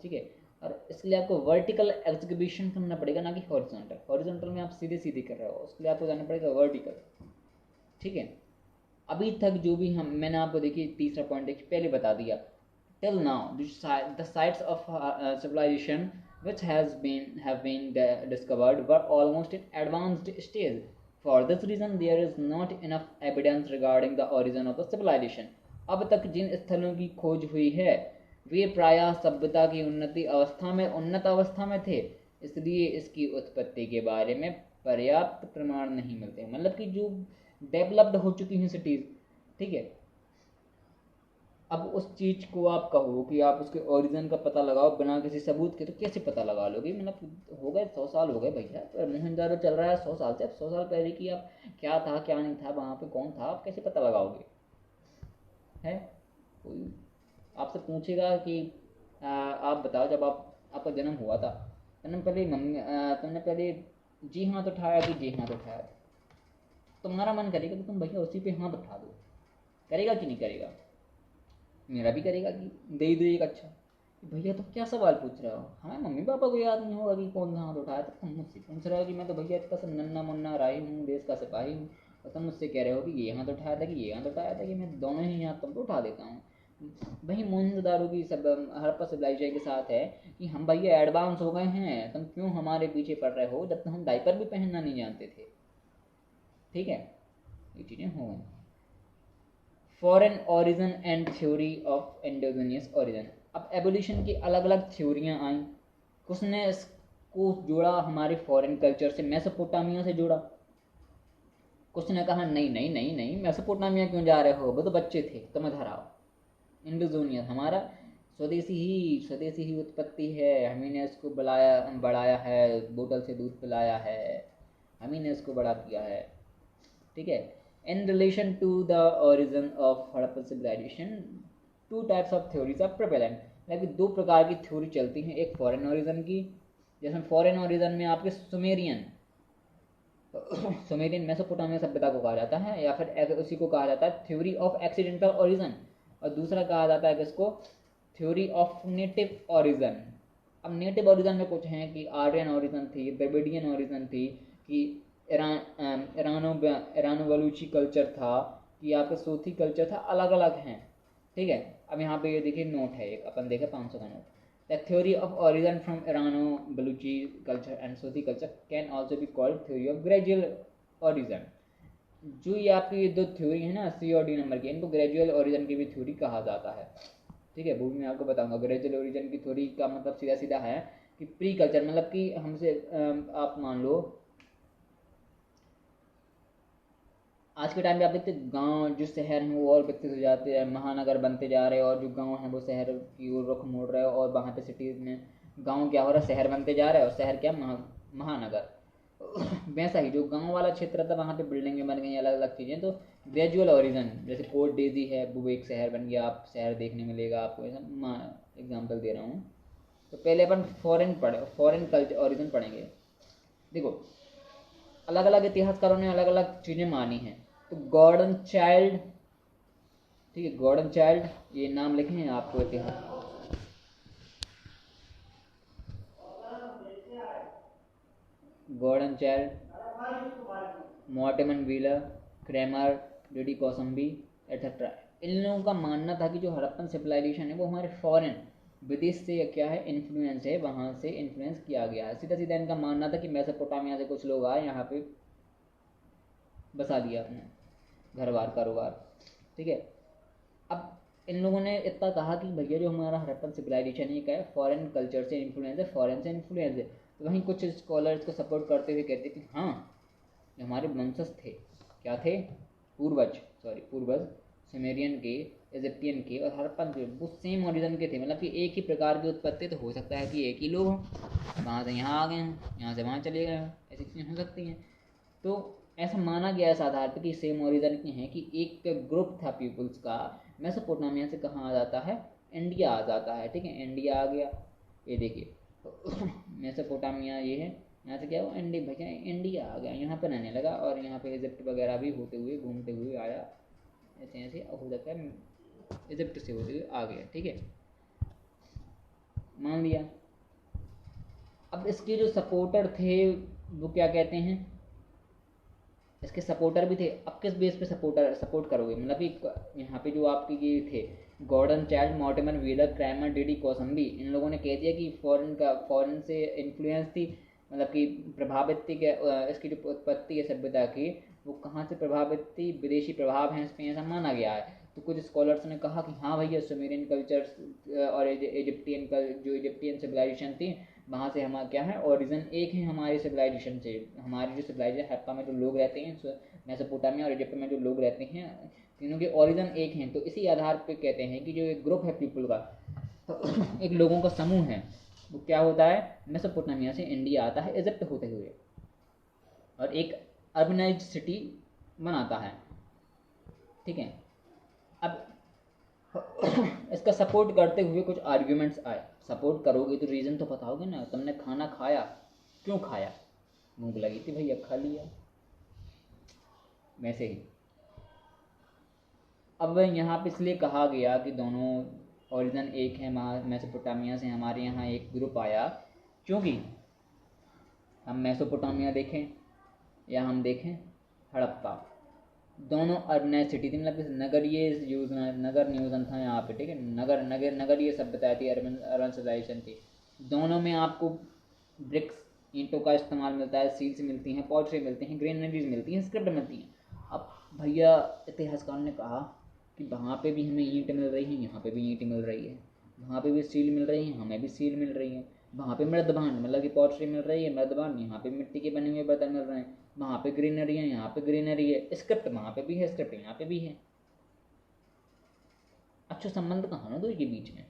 ठीक है। और इसके लिए आपको वर्टिकल एग्जीक्यूशन करना पड़ेगा, ना कि हॉरिजॉन्टल। हॉरिजॉन्टल में आप सीधे सीधे कर रहे हो, उसके लिए आपको जाना पड़ेगा वर्टिकल, ठीक है। अभी तक जो भी मैंने आपको देखिए तीसरा पॉइंट देखिए पहले बता दिया। Till now, the sites of civilization which have been discovered were almost in advanced stage. For this reason, there is not enough evidence regarding the origin of the civilization. अब तक जिन स्थलों की खोज हुई है वे प्रायः सभ्यता की उन्नत अवस्था में थे, इसलिए इसकी उत्पत्ति के बारे में पर्याप्त प्रमाण नहीं मिलते। मतलब कि जो डेवलप्ड हो चुकी हैं सिटीज़, ठीक है, अब उस चीज़ को आप कहो कि आप उसके ओरिजिन का पता लगाओ बिना किसी सबूत के, तो कैसे पता लगा लोगे? मतलब हो गए 100 साल हो गए भैया, पर मोहनजोदड़ो चल रहा है 100 साल से। अब 100 साल पहले की आप क्या था क्या नहीं था, वहाँ पे कौन था, आप कैसे पता लगाओगे? है कोई आपसे पूछेगा कि आप बताओ, जब आपका जन्म हुआ था, तुमने पहले जी हाथ उठाया कि जी हाथ उठाया? तुम्हारा मन करेगा कि तुम भैया उसी पे हाथ उठा दो, करेगा कि नहीं करेगा? मेरा भी करेगा कि दे ही दो एक अच्छा। भैया तो क्या सवाल पूछ रहे हो, हमें मम्मी पापा को याद नहीं होगा कि कौन सा हाथ उठाया? तो तुम मुझसे पूछ रहे हो कि मैं तो भैया इतना सा नन्ना मुन्ना राही हूँ, देश का सिपाही हूँ, और तुम मुझसे कह रहे हो कि ये हाथ उठाया था कि ये हाथ उठाया था, कि मैं दोनों ही हाथ तुमको उठा देता हूँ। वही मोहनजोदारो की सब हड़प्पा सिविलाइजेशन के साथ है कि हम भैया एडवांस हो गए हैं, तुम क्यों हमारे पीछे पड़ रहे हो, जब तक हम डायपर भी पहनना नहीं जानते थे, ठीक है। ये चीज़ें हो गई। Foreign origin and theory of endogenous origin. अब एवोल्यूशन की अलग अलग थ्योरियाँ आई, कुछ ने इसको जोड़ा हमारे फॉरेन कल्चर से, मेसोपोटामिया से जोड़ा। कुछ ने कहा नहीं नहीं नहीं नहीं, मेसोपोटामिया क्यों जा रहे हो, वो तो बच्चे थे, तुम इधर आओ, इंडोजेनियस हमारा स्वदेशी ही उत्पत्ति है, हमी ने इसको बढ़ाया है, बोतल से दूध पिलाया है, हमी ने इसको बड़ा किया है, ठीक है। In relation to the origin of Harappan civilisation two types of theories are prevalent, लेकिन दो प्रकार की थ्योरी चलती हैं, एक फॉरेन ओरिजिन की, जिसमें फॉरेन ओरिजिन में आपके सुमेरियन सुमेरियन मेसोपोटामिया सभ्यता को कहा जाता है, या फिर उसी को कहा जाता है थ्योरी ऑफ एक्सीडेंटल ओरिजिन, और दूसरा कहा जाता है किसको, थ्योरी ऑफ नेटिव ओरिजिन। अब नेटिव ओरिजिन में कुछ हैं कि आर्यन ओरिजिन थी, द्रविडियन ओरिजिन थी, कि ईरानो बलूची कल्चर था, कि आपका सोथी कल्चर था, अलग अलग हैं। ठीक है, अब यहाँ पे ये देखिए नोट है एक, अपन देखे 500 का note. The theory of origin from Irano-Baluchi culture and Soti culture can also be called theory of gradual origin। जो ये आपकी ये दो थ्योरी है ना, सी और डी नंबर की, इनको ग्रेजुअल ओरिजिन की भी थ्योरी कहा जाता है। ठीक है, वो भी मैं आपको बताऊंगा। ग्रेजुअल ओरिजिन की थ्योरी का मतलब सीधा सीधा है कि प्री कल्चर, मतलब कि हमसे आप मान लो आज के टाइम पे आप देखते गांव जो शहर हैं वो और विकसित हो जाते हैं, महानगर बनते जा रहे हैं, और जो गांव हैं वो शहर की ओर रुख मोड़ रहे हैं, और वहाँ पे सिटीज़ में गांव क्या हो रहा है, शहर बनते जा रहे हैं, और शहर क्या महानगर। वैसा ही जो गांव वाला क्षेत्र था वहाँ पे बिल्डिंगें बन गई, अलग अलग चीज़ें। तो ग्रेजुअल ओरिजिन, जैसे पोर्ट डेजी है, वो एक शहर बन गया, आप शहर देखने मिलेगा आपको, ऐसा एग्जाम्पल दे रहा हूँ। तो पहले अपन फॉरेन कल्चर ओरिजिन पढ़ेंगे। देखो, अलग अलग इतिहासकारों ने अलग अलग चीज़ें मानी हैं। तो गॉर्डन चाइल्ड, ठीक है, गॉर्डन चाइल्ड, ये नाम लिखे हैं आपको इतिहास, Gordon Childe, Mortimer Wheeler, Kramer, D D Kosambi etcetera. इन लोगों का मानना था कि जो हड़प्पन सिविलाइजेशन है वो हमारे फॉरेन, विदेश से क्या है, इन्फ्लुएंस है, वहाँ से इन्फ्लुएंस किया गया है। सीधा सीधा इनका मानना था कि मेसोपोटामिया से कुछ लोग आए, यहाँ पे बसा दिया अपने घर बार कारोबार। ठीक है, अब इन लोगों ने इतना कहा कि भैया जो हमारा हड़प्पन सिविलाइजेशन है क्या है, फॉरेन कल्चर से इन्फ्लुएंस है, फॉरेन से इन्फ्लुएंस है। तो वहीं कुछ स्कॉलर्स को सपोर्ट करते हुए कहते कि हाँ, ये हमारे वंशज थे, क्या थे, पूर्वज सुमेरियन के, इजिप्टियन के और हड़प्पन के, वो सेम ओरिजिन के थे, मतलब कि एक ही प्रकार की उत्पत्ति। तो हो सकता है कि एक ही लोग हों, वहाँ से यहाँ आ गए हैं, यहाँ से वहाँ चले गए हैं, ऐसी चीज़ें हो सकती हैं। तो ऐसा माना गया इस आधार पर कि सेम ओरिजिन के हैं, कि एक ग्रुप था पीपल्स का, मेसोपोटामिया से कहाँ आ जाता है, इंडिया आ जाता है। ठीक है, इंडिया आ गया, ये देखिए मेसोपोटामिया ये है, यहाँ से क्या हुआ, इंडिया आ गया, यहाँ पर रहने लगा, और यहाँ पे इजिप्ट वगैरह भी होते हुए घूमते हुए आया, ऐसे ऐसे हो सकता है इजिप्ट से होते हुए आ गया। ठीक है, मान लिया। अब इसके जो सपोर्टर थे वो क्या कहते हैं, इसके सपोर्टर भी थे। अब किस बेस पे सपोर्ट करोगे, मतलब कि यहाँ पे जो आपके ये थे Gordon Childe, Mortimer Wheeler, Kramer, D D Kosambi, इन लोगों ने कह दिया कि फॉरेन से इन्फ्लुएंस थी, मतलब कि प्रभावित थी, इसकी जो उत्पत्ति है सभ्यता की, वो कहाँ से प्रभावित थी, विदेशी प्रभाव हैं इस पर, ऐसा माना गया है। तो कुछ स्कॉलर्स ने कहा कि हाँ भैया, सुमेरियन कल्चर और जो इजिप्टियन सिविलाइजेशन थी, वहाँ से हमारा क्या है, ओरिजिन एक है हमारी सिविलाइजेशन से। हमारी जो सिविलाइजेशन हड़प्पा में जो लोग रहते हैं, मेसोपोटामिया और इजिप्ट में जो लोग रहते हैं, तीनों के ओरिजिन एक हैं। तो इसी आधार पे कहते हैं कि जो एक ग्रुप है पीपल का, तो एक लोगों का समूह है, वो क्या होता है, मेसोपोटामिया से इंडिया आता है इजिप्ट होते हुए, और एक अर्बनाइज्ड सिटी बनाता है। ठीक है, अब इसका सपोर्ट करते हुए कुछ आर्ग्यूमेंट्स आए। सपोर्ट करोगे तो रीज़न तो बताओगे ना, तुमने खाना खाया, क्यों खाया, भूख लगी थी भैया, खा लिया, वैसे ही। अब यहाँ पे इसलिए कहा गया कि दोनों ओरिजिन एक है, मेसोपोटामिया से हमारे यहाँ एक ग्रुप आया, क्योंकि हम मेसोपोटामिया देखें या हम देखें हड़प्पा, दोनों अर्बनाइज सिटी थी, मतलब नगर नियोजन था यहाँ पे। ठीक है, नगरीय सभ्यता थी, अर्बन सिविलाइजेशन थी। दोनों में आपको ब्रिक्स, ईंटों का इस्तेमाल मिलता है, सील्स मिलती हैं, पॉटरी मिलती हैं, ग्रेनरीज मिलती हैं, स्क्रिप्ट मिलती हैं। अब भैया इतिहासकार ने कहा कि वहाँ पे भी हमें ईंट मिल रही है, यहाँ पे भी ईंट मिल रही है, वहाँ पे भी स्टील मिल रही है, हमें भी स्टील मिल रही है, वहाँ पे मृदभांड मतलब कि पॉटरी मिल रही है, मृदभांड, यहाँ पे मिट्टी के बने हुए बर्तन मिल रहे हैं, वहाँ पे ग्रीनरी है, यहाँ पे ग्रीनरी है, स्क्रिप्ट वहाँ पे भी है, स्क्रिप्ट यहाँ पे भी है। अच्छा, संबंध कहाँ ना दो के बीच में,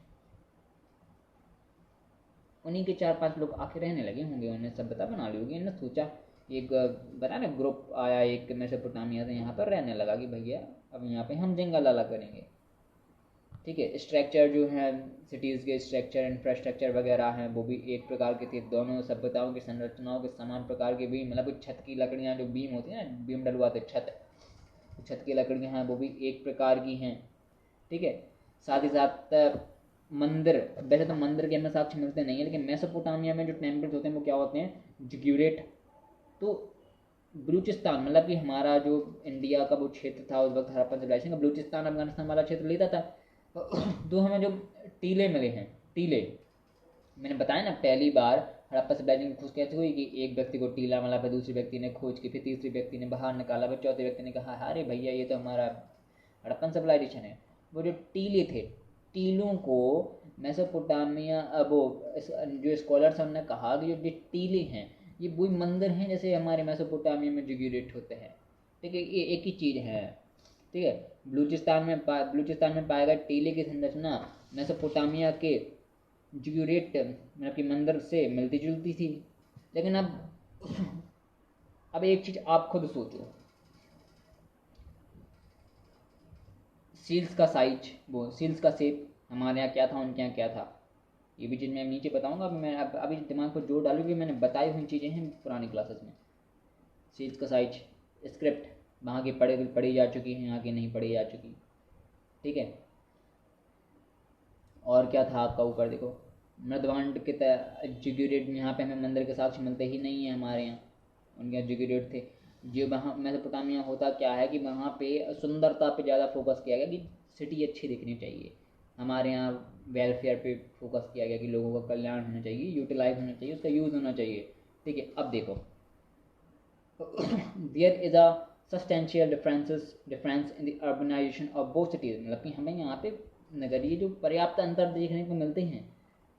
उन्हीं के 4-5 लोग आके रहने लगे होंगे, उन्हें सभ्यता बना ली होगी, इन्होंने सोचा एक बता ना ग्रुप आया एक मेसोपोटामिया से यहाँ पर रहने लगा कि भैया अब यहाँ पे हम जंगल अलग करेंगे। ठीक है, स्ट्रक्चर जो है सिटीज़ के स्ट्रक्चर इंफ्रास्ट्रक्चर वगैरह हैं वो भी एक प्रकार के थे, दोनों सभ्यताओं की संरचनाओं के समान प्रकार के भी, मतलब छत की लकड़ियाँ जो बीम होती है ना, बीम डलवाते छत, छत की लकड़ियाँ हैं वो भी एक प्रकार की हैं। ठीक है, साथ ही साथ मंदिर, वैसे तो मंदिर के हमें साक्ष्य मिलते नहीं है, लेकिन मेसोपोटामिया में जो टेम्पल्स होते हैं वो क्या होते हैं, जिग्यूरेट। तो बलूचिस्तान, मतलब कि हमारा जो इंडिया का वो क्षेत्र था उस वक्त हड़प्पन सिविलाइजेशन का, बलूचिस्तान अफगानिस्तान वाला क्षेत्र लेता था। तो हमें जो टीले मिले हैं, टीले, मैंने बताया ना पहली बार हड़प्पा सिविलाइजेशन की खोज कैसे हुई कि एक व्यक्ति को टीला मिला, फिर दूसरे व्यक्ति ने खोज की, फिर तीसरे व्यक्ति ने बाहर निकाला, फिर चौथे व्यक्ति ने कहा अरे भैया ये तो हमारा हड़प्पन सिविलाइजेशन है। वो जो टीले थे, टीलों को मेसोपोटामिया, वो जो स्कॉलर्स हैं उन्होंने कहा कि जो टीले हैं ये वही मंदिर हैं जैसे हमारे मेसोपोटामिया में जिग्यूरेट होते हैं। ठीक है, ये एक ही चीज़ है। ठीक है, बलूचिस्तान में पाए गए टीले की संरचना मेसोपोटामिया के जिग्यूरेट मतलब कि मंदिर से मिलती जुलती थी। लेकिन अब एक चीज़ आप खुद सोचो, सील्स का साइज, वो सील्स का शेप हमारे यहाँ क्या था, उनके यहाँ क्या था, ये भी चीज़ मैं नीचे बताऊंगा। मैं अभी दिमाग पर जोर डालूंगी, मैंने बताई हुई चीज़ें हैं पुरानी क्लासेस में। सील्स का साइज, स्क्रिप्ट वहाँ की पढ़ी जा चुकी है, यहाँ की नहीं पढ़ी जा चुकी। ठीक है, और क्या था आपका ऊपर देखो, मृदवांड के जिग्यूरेट, यहाँ पे हमें मंदिर के साक्ष्य मिलते ही नहीं है हमारे यहाँ, उनके यहाँ जिग्यूरेट थे। जो वहाँ मेसोपोटामिया होता क्या है कि वहाँ पे सुंदरता पे ज़्यादा फोकस किया गया कि सिटी अच्छी दिखनी चाहिए। हमारे यहाँ वेलफेयर पे फोकस किया गया कि लोगों का कल्याण होना चाहिए, यूटिलाइज होना चाहिए, उसका यूज़ होना चाहिए। ठीक है, अब देखो there is a substantial difference in the urbanisation of both cities, मतलब कि हमें यहाँ पे नगरीय जो पर्याप्त अंतर देखने को मिलते हैं।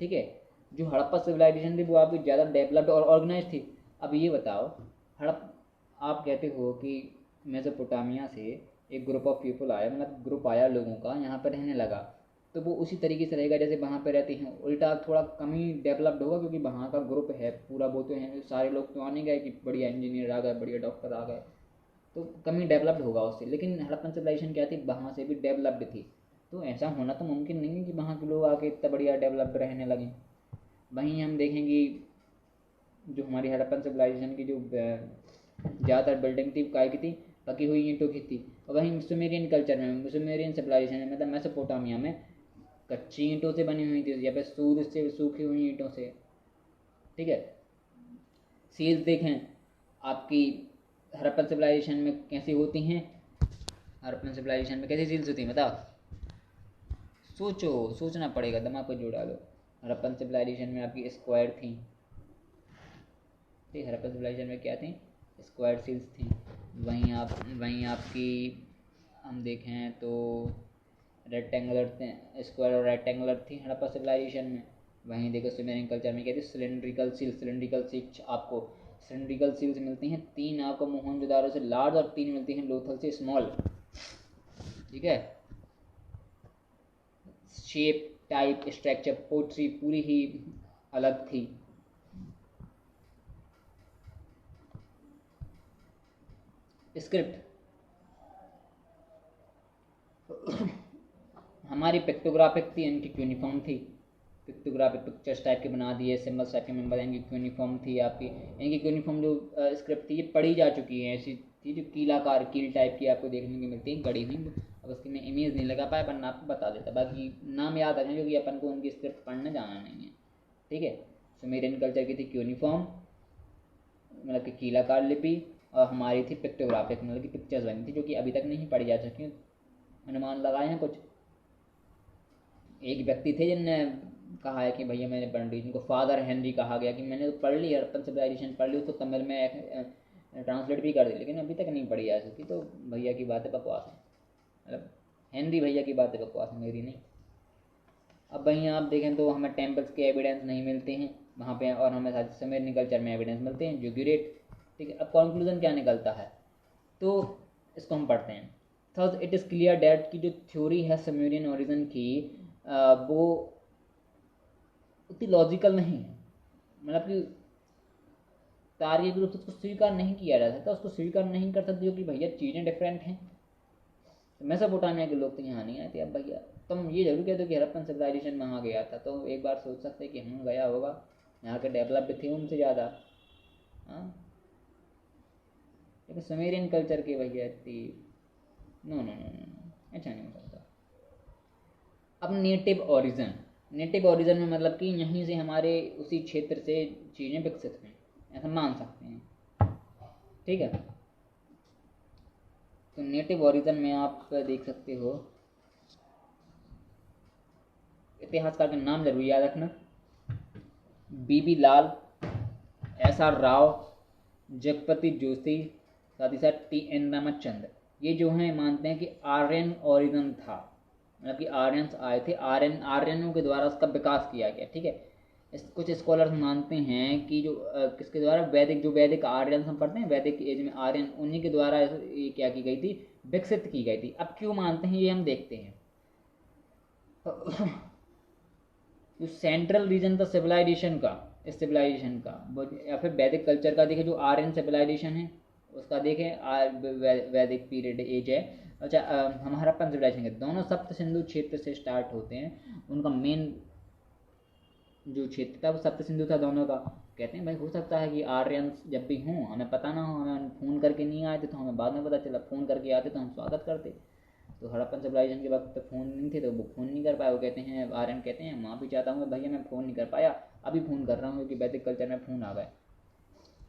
ठीक है, जो हड़प्पा सिविलाइजेशन थी वो आपकी ज़्यादा डेवलप्ड और ऑर्गेनाइज थी। अब ये बताओ, हड़प आप कहते हो कि मेसोपोटामिया से एक ग्रुप ऑफ पीपल आया, मतलब ग्रुप आया लोगों का यहाँ पर रहने लगा, तो वो उसी तरीके से रहेगा जैसे वहाँ पे रहते हैं, उल्टा थोड़ा कम ही डेवलप्ड होगा क्योंकि वहाँ का ग्रुप है पूरा, वो तो हैं सारे लोग तो आने गए कि बढ़िया इंजीनियर आ गए, बढ़िया डॉक्टर आ गए, तो कम ही डेवलप्ड होगा उससे। लेकिन हड़प्पन सिविलाइजेशन क्या थी, वहाँ से भी डेवलप्ड थी। तो ऐसा होना तो मुमकिन नहीं है कि वहाँ के लोग आके इतना बढ़िया डेवलप्ड रहने लगें। वहीं हम देखेंगे जो हमारी हड़प्पन सिविलाइजेशन की जो ज़्यादातर बिल्डिंग थी काय की थी, पकी हुई ईंटों की थी। और वहीं सुमेरियन कल्चर में, सुमेरियन सिविलाइजेशन में, मतलब मेसोपोटामिया में कच्ची ईंटों से बनी हुई थी या फिर सूर्य से सूखी हुई ईंटों से। ठीक है, सील्स देखें आपकी हड़प्पन सिविलाइजेशन में कैसी होती हैं, हड़प्पन सिविलाइजेशन में कैसी सील्स होती हैं बताओ, सोचो, सोचना पड़ेगा, दिमाग पर जोड़ डालो। हड़प्पन सिविलाइजेशन में आपकी स्क्वायर थी। ठीक, हड़प्पन सिविलाइजेशन में क्या थी, स्क्वायर सील्स थी। वहीं आपकी हम देखें तो रेक्टेंगुलर स्क्वायर और रेक्टेंगुलर थी हड़प्पा सिविलाइजेशन में। वहीं देखो सुमेरियन कल्चर में क्या थी, सिलेंड्रिकल सील्स आपको सिलेंड्रिकल सील्स मिलती हैं, 3 आपको मोहनजोदारो से लार्ज और 3 मिलती हैं लोथल से स्मॉल। ठीक है, शेप टाइप स्ट्रक्चर पोट्री पूरी ही अलग थी। स्क्रिप्ट हमारी पिक्टोग्राफिक थी, इनकी यूनिफॉर्म थी। पिक्टोग्राफिक पिक्चर्स टाइप के बना दिए, सिंबल्स टाइप के मेम्बर, इनकी यूनिफॉर्म थी आपकी। इनकी यूनिफॉर्म जो स्क्रिप्ट थी ये पढ़ी जा चुकी है, ऐसी थी जो कीलाकार कील टाइप की आपको देखने को मिलती है गढ़ी हुई। अब उसकी मैं इमेज नहीं लगा पाया वरना आपको बता देता, बाकी नाम याद रखें क्योंकि अपन को उनकी स्क्रिप्ट पढ़ने जाना नहीं है। ठीक है, सुमेरियन कल्चर की थी यूनिफॉर्म मतलब कि कीलाकार लिपि, और हमारी थी पिक्टोग्राफिक मतलब कि पिक्चर्स बनी थी जो कि अभी तक नहीं पढ़ी जा सकी। अनुमान लगाए हैं कुछ। एक व्यक्ति थे जिनने कहा है कि भैया मैंने पढ़ ली, जिनको फादर हेनरी कहा गया कि मैंने तो पढ़ ली, हड़प्पन सिविलाइजेशन पढ़ ली, उसको तमिल में ट्रांसलेट भी कर दी, लेकिन अभी तक नहीं पढ़ी जा सकी। तो भैया की बातें बकवास है, मतलब हेनरी भैया की बातें बकवास है, मेरी नहीं। अब वहीं आप देखें तो हमें टेम्पल्स के एविडेंस नहीं मिलते हैं वहाँ पे, और हमें सुमेरियन कल्चर में एविडेंस मिलते हैं जो ग्रेट। ठीक है, अब कंक्लूजन क्या निकलता है तो इसको हम पढ़ते हैं। थर्स इट इज़ क्लियर डैट की जो थ्योरी है सुमेरियन ओरिजिन की वो उतनी लॉजिकल नहीं है, मतलब कि तार्किक रूप से उसको स्वीकार नहीं किया जा सकता, उसको स्वीकार नहीं कर सकते क्योंकि भैया चीज़ें डिफरेंट हैं। तो मेसोपोटामिया के लोग तो यहाँ नहीं आए थे। अब भैया तुम ये जरूर कहते हो कि हड़प्पन सिविलाइजेशन वहाँ गया था, तो एक बार सोच सकते हैं कि हम गया होगा, यहाँ के डेवलप्ड थे उनसे ज़्यादा। हाँ, लेकिन सुमेरियन कल्चर के भैया इतनी नो नो नो नो, अच्छा नहीं हो सकता। अब नेटिव ओरिजिन में मतलब कि यहीं से हमारे उसी क्षेत्र से चीज़ें विकसित हुई, ऐसा मान सकते हैं। ठीक है, तो नेटिव ओरिजिन में आप देख सकते हो, इतिहासकार का नाम जरूर याद रखना, बीबी लाल, SR राव, जगपति जोशी, साथ ही साथ TN रामचंद्र। ये जो हैं मानते हैं कि आर्यन ओरिजिन था, मतलब कि आर्यंस आए थे, आर्यनों के द्वारा उसका विकास किया गया। ठीक है, कुछ स्कॉलर्स मानते हैं कि जो किसके द्वारा, वैदिक आर्यन हम पढ़ते हैं, वैदिक एज में आर्यन, उन्हीं के द्वारा ये क्या की गई थी, विकसित की गई थी। अब क्यों मानते हैं ये हम देखते हैं। जो सेंट्रल रीजन था सिविलाइजेशन का, इस सिविलाइजेशन का, या फिर वैदिक कल्चर का देखें, जो आर्यन सिविलाइजेशन है उसका देखें, वैदिक पीरियड एज है। अच्छा, हम हड़प्पन सिविलाइजेशन के दोनों सप्त सिंधु क्षेत्र से स्टार्ट होते हैं। उनका मेन जो क्षेत्र था वो सप्त सिंधु था दोनों का। कहते हैं भाई हो सकता है कि आर्यंस जब भी हों, हमें पता ना हो, हमें फ़ोन करके नहीं आए थे तो हमें बाद में पता चला, फ़ोन करके आते तो हम स्वागत करते। तो हड़प्पन सिविलाइजेशन के वक्त फ़ोन नहीं थे तो वो फ़ोन नहीं कर पाए। वो कहते हैं, आर्यन कहते हैं, माफ़ी चाहता हूँ भैया मैं फ़ोन नहीं कर पाया, अभी फ़ोन कर रहा हूँ क्योंकि वैदिक कल्चर में फ़ोन आ गए,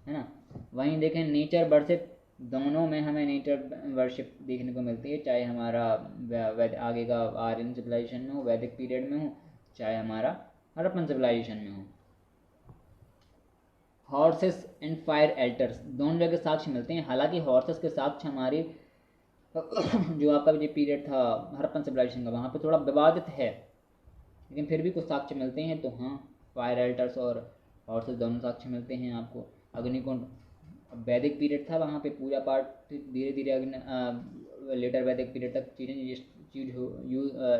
है ना। वहीं देखें नेचर वर्शिप, दोनों में हमें नेचर वर्शिप देखने को मिलती है, चाहे हमारा आगे का आर्यन सिविलाइजेशन में हो, वैदिक पीरियड में हो, चाहे हमारा हड़प्पन सिविलाइजेशन में हो। हॉर्सेस एंड फायर एल्टर्स दोनों जगह साक्ष्य मिलते हैं। हालांकि हॉर्सेस के साक्ष्य हमारे जो आपका जो पीरियड था हड़प्पन सिविलाइजेशन का, वहाँ पे थोड़ा विवादित है, लेकिन फिर भी कुछ साक्ष्य मिलते हैं। तो हाँ, फायर एल्टर्स और हॉर्सेस दोनों साक्ष्य मिलते हैं आपको। अग्निकुंड वैदिक पीरियड था, वहाँ पे पूजा पाठ धीरे धीरे लेटर वैदिक पीरियड तक चीज़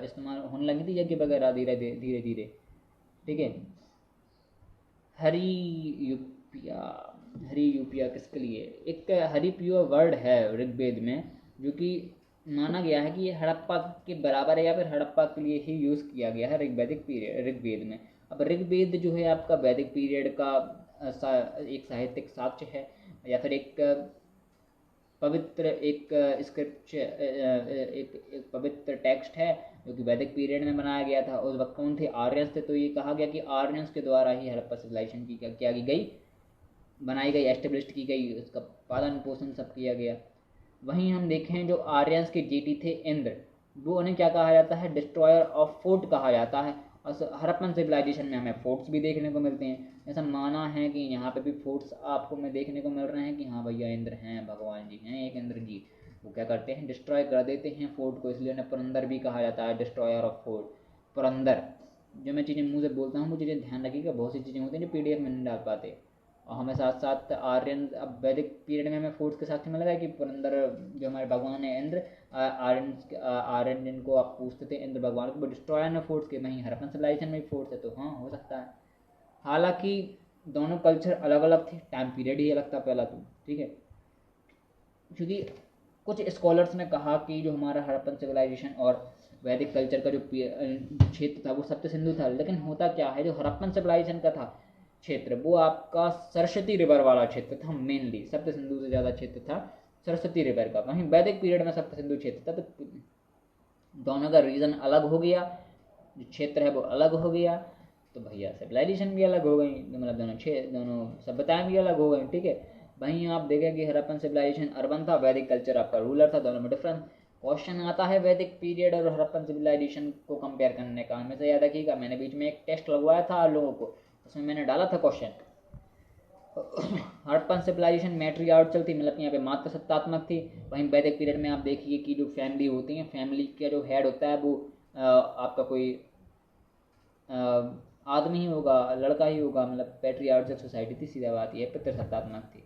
इस्तेमाल होने लगी थी, यज्ञ वगैरह धीरे धीरे धीरे। ठीक है, हरियूपिया, हरियूपिया किसके लिए, एक हरिप्रिया वर्ड है ऋग्वेद में, जो कि माना गया है कि ये हड़प्पा के बराबर है या फिर हड़प्पा के लिए ही यूज़ किया गया है ऋग्वेद में। अब ऋग्वेद जो है आपका वैदिक पीरियड का एक साहित्यिक साक्ष्य है, या फिर एक पवित्र एक स्क्रिप्ट, एक पवित्र टेक्स्ट है जो कि वैदिक पीरियड में बनाया गया था। उस वक्त कौन थे, आर्यंस थे। तो ये कहा गया कि आर्यंस के द्वारा ही हड़प्पा सिविलाइजेशन की क्या की गई, बनाई गई, एस्टेब्लिश की गई, उसका पालन पोषण सब किया गया। वहीं हम देखें जो आर्यंस के जेटी थे इंद्र, वो उन्हें क्या कहा जाता है, डिस्ट्रॉयर ऑफ फोर्ट कहा जाता है। और हड़प्पन सिविलाइजेशन में हमें फोर्ट्स भी देखने को मिलते हैं। ऐसा माना है कि यहाँ पे भी फोर्ट्स आपको में देखने को मिल रहे हैं कि हाँ भैया इंद्र हैं, भगवान जी हैं एक इंद्र जी। वो क्या करते हैं, डिस्ट्रॉय कर देते हैं फोर्ट को, इसलिए उन्हें पुरंदर भी कहा जाता है, डिस्ट्रॉयर ऑफ फोर्ट, पुरंदर। जो मैं चीज़ें मुँह से बोलता हूँ वो चीज़ें ध्यान रखिएगा, बहुत सी चीज़ें होती हैं जो PDF में नहीं डाल पाते। और हमें साथ साथ आर्यन, अब वैदिक पीरियड में हमें फोर्ट्स के साथ में लगा कि पुरंदर जो हमारे भगवान है इंद्र, आर्यन जिनको आप पूछते थे इंद्र भगवान को, वो डिस्ट्रॉयर ने फोर्ट्स के, वहीं हड़प्पन सिविलाइजेशन में भी फोर्ट्स है, तो हाँ हो सकता है। हालांकि दोनों कल्चर अलग अलग थे, टाइम पीरियड ही अलग था पहला तो। ठीक है, क्योंकि कुछ स्कॉलर्स ने कहा कि जो हमारा हड़प्पन सिविलाइजेशन और वैदिक कल्चर का जो क्षेत्र था वो सप्त सिंधु था, लेकिन होता क्या है, जो हड़प्पन सिविलाइजेशन का था क्षेत्र वो आपका सरस्वती रिवर वाला क्षेत्र था, मेनली सप्त सिंधु से ज़्यादा क्षेत्र था सरस्वती रिवर का। वहीं वैदिक पीरियड में सप्त सिंधु क्षेत्र था, तो दोनों का रीजन अलग हो गया, जो क्षेत्र है वो अलग हो गया, तो भैया सिविलाइजेशन भी अलग हो गई, मतलब दोनों सभ्यताएं भी अलग हो गई। ठीक है, वहीं आप देखें कि हड़प्पन सिविलाइजेशन अर्बन था, वैदिक कल्चर आपका रूरल था, दोनों में डिफरेंस। क्वेश्चन आता है वैदिक पीरियड और हड़प्पन सिविलाइजेशन को कंपेयर करने का, हमेशा याद रखिएगा, मैंने बीच में एक टेस्ट लगवाया था लोगों को, उसमें मैंने डाला था क्वेश्चन, हड़प्पन सिविलाइजेशन मैट्रियार्चल थी, मतलब यहाँ पे मात्र सत्तात्मक थी। वहीं वैदिक पीरियड में आप देखिए कि जो फैमिली होती हैं, फैमिली का जो हेड होता है वो आपका कोई आदमी ही होगा, लड़का ही होगा, मतलब पैट्रियार्चल सोसाइटी थी, सीधा बात ये, पितृसत्तात्मक थी।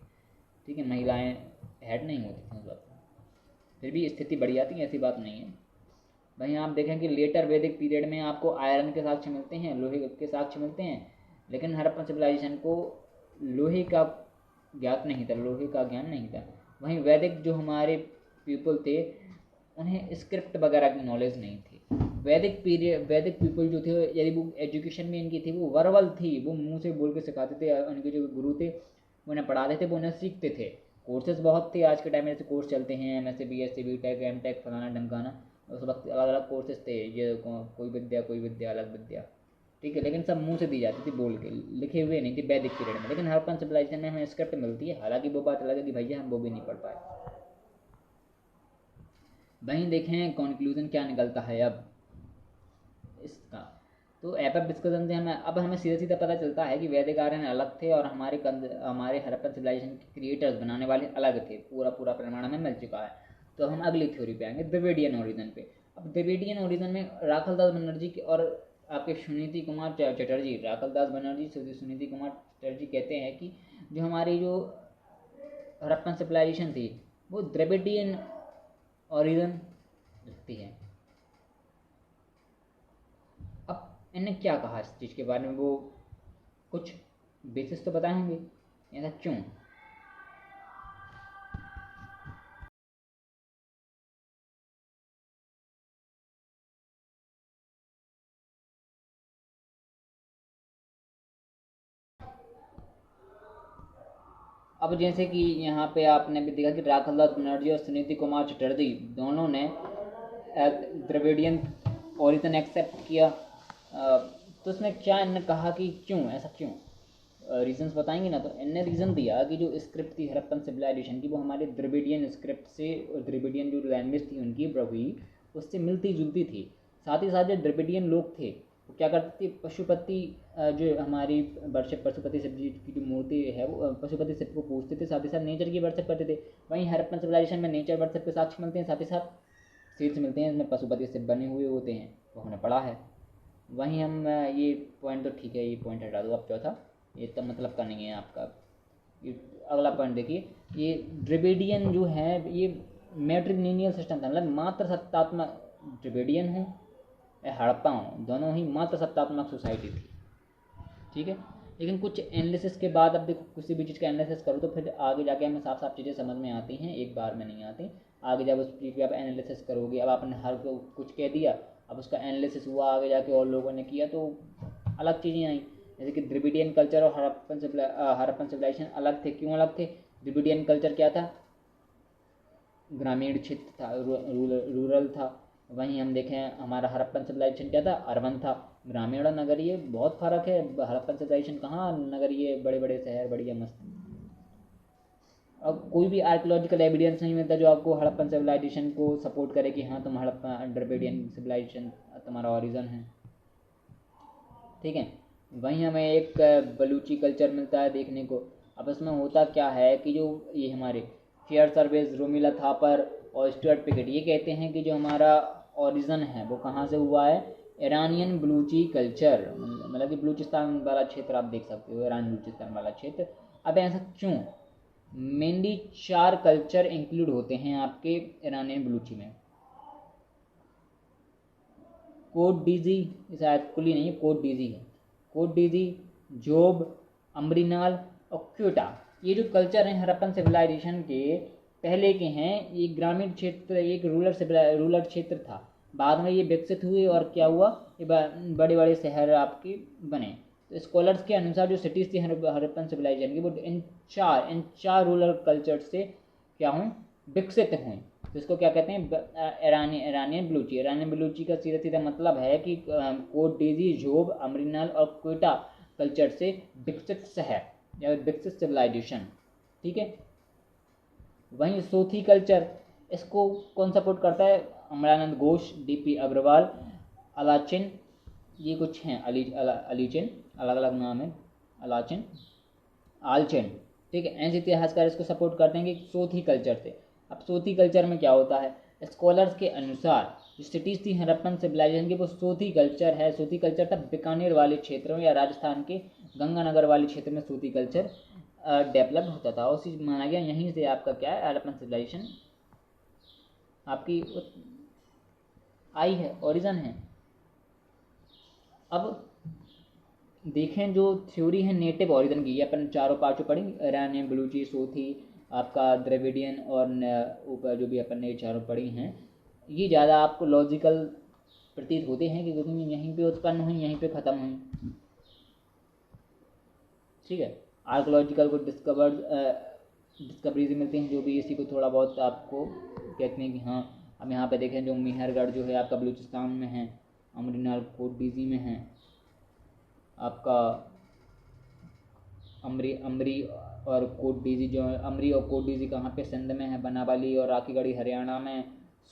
ठीक है, महिलाएं हेड नहीं होती थी उस वक्त, फिर भी स्थिति बढ़ जाती है, ऐसी बात नहीं है। वहीं आप देखें कि लेटर वैदिक पीरियड में आपको आयरन के साक्ष्य मिलते हैं, लोहे के साक्ष्य मिलते हैं, लेकिन हड़प्पन सिविलाइजेशन को लोहे का ज्ञात नहीं था, लोहे का ज्ञान नहीं था। वहीं वैदिक जो हमारे पीपल थे उन्हें स्क्रिप्ट वगैरह की नॉलेज नहीं थी। वैदिक पीपल जो थे, यदि वो एजुकेशन में इनकी थी वो वर्बल थी, वो मुंह से बोल के सिखाते थे। उनके जो गुरु थे वो उन्हें पढ़ाते थे, वो उन्हें सीखते थे। कोर्सेज बहुत थे, आज के टाइम में जैसे कोर्स चलते हैं एमएससी बीएससी बीटेक एमटेक फलाना ढमकाना, उस वक्त अलग अलग कोर्सेज थे, ये कोई विद्या अलग विद्या, ठीक है, लेकिन सब मुंह से दी जाती थी, बोल के, लिखे हुए नहीं थी वैदिक पीरियड में। लेकिन हड़प्पन सिविलाइजेशन में हमें स्क्रिप्ट मिलती है, हालांकि वो बात अलग है कि भैया हम वो भी नहीं पढ़ पाए। वहीं देखें कंक्लूजन क्या निकलता है अब इसका। तो एपअप डिस्कशन से हमें सीधा सीधा पता चलता है कि वैदिक आर्यन अलग थे और हमारे हड़प्पन सिविलाइजेशन के क्रिएटर्स बनाने वाले अलग थे। पूरा पूरा प्रमाण हमें मिल चुका है। तो हम अगली थ्योरी पे आएंगे, द्रविडियन ओरिजिन पे। अब द्रविडियन ओरिजिन में राखलदास बनर्जी की और आपके सुनीति कुमार चटर्जी, राखलदास बनर्जी सुनीति कुमार चटर्जी कहते हैं कि जो हमारी जो हड़प्पन सिविलाइजेशन थी वो द्रविडियन ओरिजिन रखती है। अब इन्हें क्या कहा इस चीज़ के बारे में, वो कुछ बेसिस तो बताए होंगे, ऐसा क्यों? अब जैसे कि यहाँ पे आपने भी देखा कि राखलदास बनर्जी और सुनीति कुमार चटर्जी दोनों ने द्रविडियन ओरिजिन एक्सेप्ट किया। तो उसमें क्या इन्होंने कहा कि क्यों, ऐसा क्यों, रीजंस बताएंगे ना। तो इनने रीज़न दिया कि जो स्क्रिप्ट थी हड़प्पन सिविलाइजेशन की वो हमारे द्रविडियन स्क्रिप्ट से, द्रविडियन जो लैंग्वेज थी उनकी ब्रवी उससे मिलती जुलती थी। साथ ही साथ जो द्रविडियन लोग थे वो क्या करते थे, पशुपति जो हमारी वर्शिप पशुपति शिव जी की जो मूर्ति है वो पशुपति शिव को पूजते थे, साथ ही साथ नेचर की वर्शिप करते थे। वहीं हड़प्पन सिविलाइजेशन में नेचर वर्शिप के साक्ष्य मिलते हैं, साथ ही साथ शीर्ष मिलते हैं, इसमें पशुपति शिव बने हुए होते हैं, वो हमने पढ़ा है। वहीं हम ये पॉइंट तो ठीक है, ये पॉइंट हटा दो आप, चौथा ये तब मतलब का नहीं है आपका। ये अगला पॉइंट देखिए, ये द्रविडियन जो है ये मैट्रिलिनियल सिस्टम था, मतलब मात्र सत्तात्मक, द्रविडियन हूँ या हड़प्पा हूँ दोनों ही मात्र सत्तात्मक सोसाइटी थी, ठीक है। लेकिन कुछ एनालिसिस के बाद, अब देखो किसी भी चीज़ का एनालिसिस करो तो फिर आगे जाके हमें साफ साफ चीज़ें समझ में आती हैं, एक बार में नहीं आती। आगे जब उस चीज़ की आप एनालिसिस करोगे, अब आपने हर को कुछ कह दिया, अब उसका एनालिसिस हुआ, आगे जाके और लोगों ने किया तो अलग चीज़ें आई। जैसे कि द्रविडियन कल्चर और हड़प्पन सिविलाइजेशन अलग थे। क्यों अलग थे? द्रविडियन कल्चर क्या था, ग्रामीण क्षेत्र था, रूरल था। वहीं हम देखें हमारा हड़प्पन सिविलाइजेशन क्या था, अर्बन था। ग्रामीण और नगरीय बहुत फर्क है। हड़प्पन सिविलाइजेशन कहाँ नगरीय, बड़े बड़े शहर बढ़िया मस्त। अब कोई भी आर्कियोलॉजिकल एविडेंस नहीं मिलता जो आपको हड़प्पन सिविलाइजेशन को सपोर्ट करे कि हाँ तुम हड़प्पन द्रविडियन सिविलाइजेशन तुम्हारा ओरिजिन है, ठीक है। वहीं हमें एक बलूची कल्चर मिलता है देखने को। अब इसमें होता क्या है कि जो ये हमारे फेयर सर्विस, रोमिला थापर और स्टुअर्ट पिकेट ये कहते हैं कि जो हमारा ओरिजिन है वो कहाँ से हुआ है, ईरानियन बलूची कल्चर, मतलब कि बलूचिस्तान वाला क्षेत्र आप देख सकते हो, ईरान बलूचिस्तान वाला क्षेत्र। अब ऐसा क्यों? मेनली 4 कल्चर इंक्लूड होते हैं आपके ईरानियन बलूची में। कोट डीजी, शायद कुली नहीं, कोट डीजी है। कोट डीजी, जोब, अम्ब्रिनाल और क्योटा, ये जो कल्चर हैं हड़प्पन सिविलाइजेशन के पहले के हैं। ये ग्रामीण क्षेत्र, एक रूरल क्षेत्र था। बाद में ये विकसित हुए और क्या हुआ, ये बड़े बड़े शहर आपके बने। तो स्कॉलर्स के अनुसार जो सिटीज़ थी हड़प्पन सिविलाइजेशन की वो इन चार रूरल कल्चर से क्या हुई, विकसित हुई। तो इसको क्या कहते हैं, ईरानियन बलूची का सीधा सीधा मतलब है कि कोट डीजी, जोब, अमरीनाल और क्वेटा कल्चर से विकसित शहर या विकसित सिविलाइजेशन, ठीक है। वहीं सोथी कल्चर, इसको कौन सपोर्ट करता है, अमरानंद घोष, डीपी अग्रवाल, अलाचिन, ये कुछ हैं, अलीचिन, अलग अलग नाम है, अलाचिन, आलचेन, ठीक है। ऐसे इतिहासकार इसको सपोर्ट करते हैं कि सोथी कल्चर से। अब सोथी कल्चर में क्या होता है, स्कॉलर्स के अनुसार जो सिटीज़ थी हड़प्पन सिविलाइजेशन की वो सोथी कल्चर है। सोथी कल्चर था बीकानेर वाले क्षेत्र में या राजस्थान के गंगानगर वाले क्षेत्र में सोथी कल्चर डेवलप होता था, उसी माना गया यहीं से आपका क्या है, हड़प्पन सिविलाइजेशन आपकी आई है, ओरिजिन है। अब देखें जो थ्योरी है नेटिव ओरिजिन की, ये अपन चारों पांचों पढ़ी, ईरानी, बलूची, सोथी, आपका द्रविडियन और ऊपर जो भी अपन ने चारों पढ़ी हैं, ये ज़्यादा आपको लॉजिकल प्रतीत होते हैं कि क्योंकि यहीं पे उत्पन्न हुई, यहीं पे ख़त्म हुई। ठीक है, आर्कोलॉजिकल को डिस्कवरीज मिलती हैं जो भी इसी को थोड़ा बहुत आपको कहते हैं कि हाँ। हम यहाँ पे देखें जो मेहरगढ़ जो है आपका बलूचिस्तान में है, अमरीनाल कोटडीजी में है, आपका अमरी और कोटडीजी जो है, अमरी और कोटडीजी कहाँ पे, सिंध में है, बनावाली और राखीगढ़ी हरियाणा में,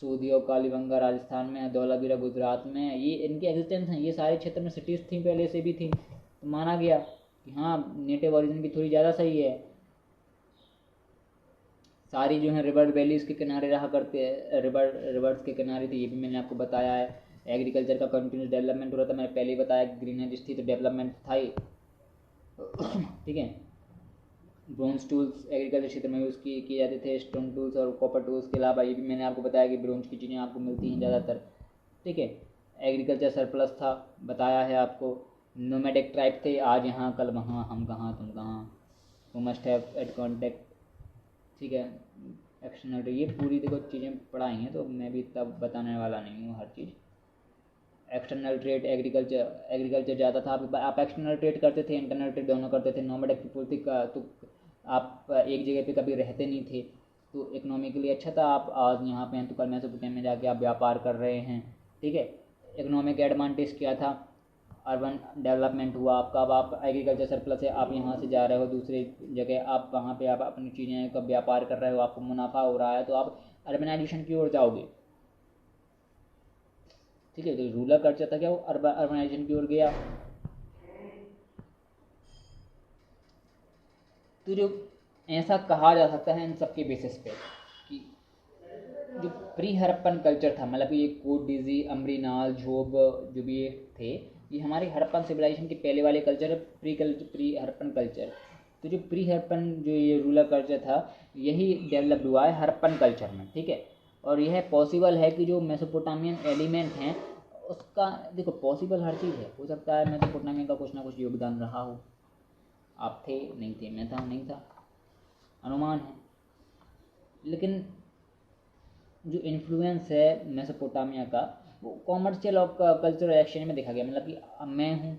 सूदी और कालीबंगा राजस्थान में है, धौलावीरा गुजरात में है। ये इनके एग्जिस्टेंस हैं, ये सारे क्षेत्र में सिटीज़ थी पहले से भी थी, तो माना गया कि हाँ नेटिव ओरिजिन की थोड़ी ज़्यादा सही है। सारी जो है रिवर वैलीज़ के किनारे रहा करते हैं, रिवर्स के किनारे थे, ये भी मैंने आपको बताया है। एग्रीकल्चर का कंटिन्यूस डेवलपमेंट हो रहा था, मैंने पहले ही बताया, ग्रीनरी थी तो डेवलपमेंट था ही। ठीक है, ब्रोंज टूल्स एग्रीकल्चर क्षेत्र में यूज़ किए जाते थे, स्टोन टूल्स और कॉपर टूल्स के अलावा ये भी मैंने आपको बताया कि ब्रोंज की चीज़ें आपको मिलती हैं ज़्यादातर। ठीक है, एग्रीकल्चर सरप्लस था, बताया है आपको। नोमैडिक ट्राइब थे, आज यहाँ कल वहाँ, हम कहाँ तुम कहाँ, वो मस्ट हैव एट कॉन्टेक्ट। ठीक है, एक्सटर्नल, ये पूरी देखो चीज़ें पढ़ाई हैं तो मैं भी तब बताने वाला नहीं हूँ हर चीज़। एक्सटर्नल ट्रेड, एग्रीकल्चर ज़्यादा था, आप एक्सटर्नल ट्रेड करते थे, इंटरनल ट्रेड दोनों करते थे। नॉर्मल पीपुल का तो आप एक जगह पे कभी रहते नहीं थे, तो इकोनॉमिकली अच्छा था। आप आज यहाँ पे हैं तो कल मैसोपोटामिया में जाके आप व्यापार कर रहे हैं। ठीक है, इकोनॉमिक एडवांटेज क्या था, अर्बन डेवलपमेंट हुआ आपका। अब आप एग्रीकल्चर सरप्लस है, आप यहाँ से जा रहे हो दूसरी जगह, आप वहाँ पे आप अपनी चीज़ें का व्यापार कर रहे हो, आपको मुनाफा हो रहा है, तो आप अर्बनाइजेशन की ओर जाओगे। ठीक है, तो रूरल कल्चर था क्या, वो अर्बनाइजेशन की ओर गया। तो जो ऐसा कहा जा सकता है इन सबके बेसिस पे कि जो प्री हड़प्पन कल्चर था, मतलब ये कोटडीजी, अमरीनाल, झोब जो भी ये थे, ये हमारे हड़प्पन सिविलाइजेशन के पहले वाले कल्चर, प्री हड़प्पन कल्चर। तो जो प्री हड़प्पन जो ये रूरल कल्चर था, यही डेवलप्ड हुआ है हड़प्पन कल्चर में। ठीक है, और यह पॉसिबल है कि जो मेसोपोटामियन एलिमेंट हैं उसका, देखो पॉसिबल हर चीज़ है, हो सकता है मेसोपोटामिया का कुछ ना कुछ योगदान रहा हो। आप थे नहीं थे, मैं था नहीं था, अनुमान है। लेकिन जो इन्फ्लुएंस है मेसोपोटामिया का, वो कॉमर्शियल और कल्चरल एक्सचेंज में देखा गया। मतलब कि अब मैं हूँ,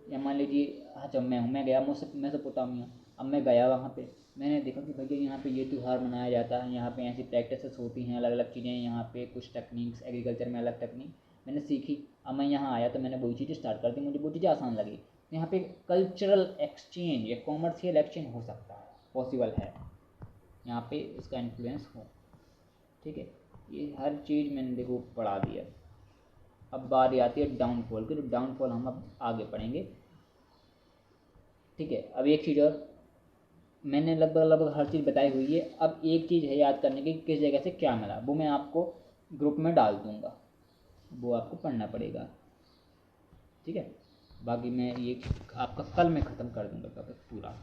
या मान लीजिए हाँ जब मैं हूँ, मैं गया मेसोपोटामिया, अब मैं गया वहाँ पे, मैंने देखा कि भैया यहाँ पे ये त्यौहार मनाया जाता है, यहाँ पे ऐसी प्रैक्टिसेस होती हैं, अलग अलग चीज़ें, यहाँ पे कुछ टेक्निक्स, एग्रीकल्चर में अलग टेक्निक मैंने सीखी। अब मैं यहाँ आया तो मैंने वही चीज़ें स्टार्ट कर दी, मुझे वो चीज़ें आसान लगी। यहाँ पे कल्चरल एक्सचेंज या कॉमर्शियल एक्सचेंज हो सकता है, पॉसिबल है, यहाँ पे इसका इन्फ्लुएंस हो। ठीक है, ये हर चीज़ मैंने देखो पढ़ा दिया। अब बारी आती है डाउनफॉल की, तो डाउनफॉल हम अब आगे पढ़ेंगे। ठीक है, अब एक चीज़ और, मैंने लगभग हर चीज़ बताई हुई है। अब एक चीज़ है याद करने की, किस जगह से क्या मिला, वो मैं आपको ग्रुप में डाल दूँगा, वो आपको पढ़ना पड़ेगा। ठीक है, बाकी मैं ये आपका कल मैं ख़त्म कर दूँगा टॉपिक पूरा।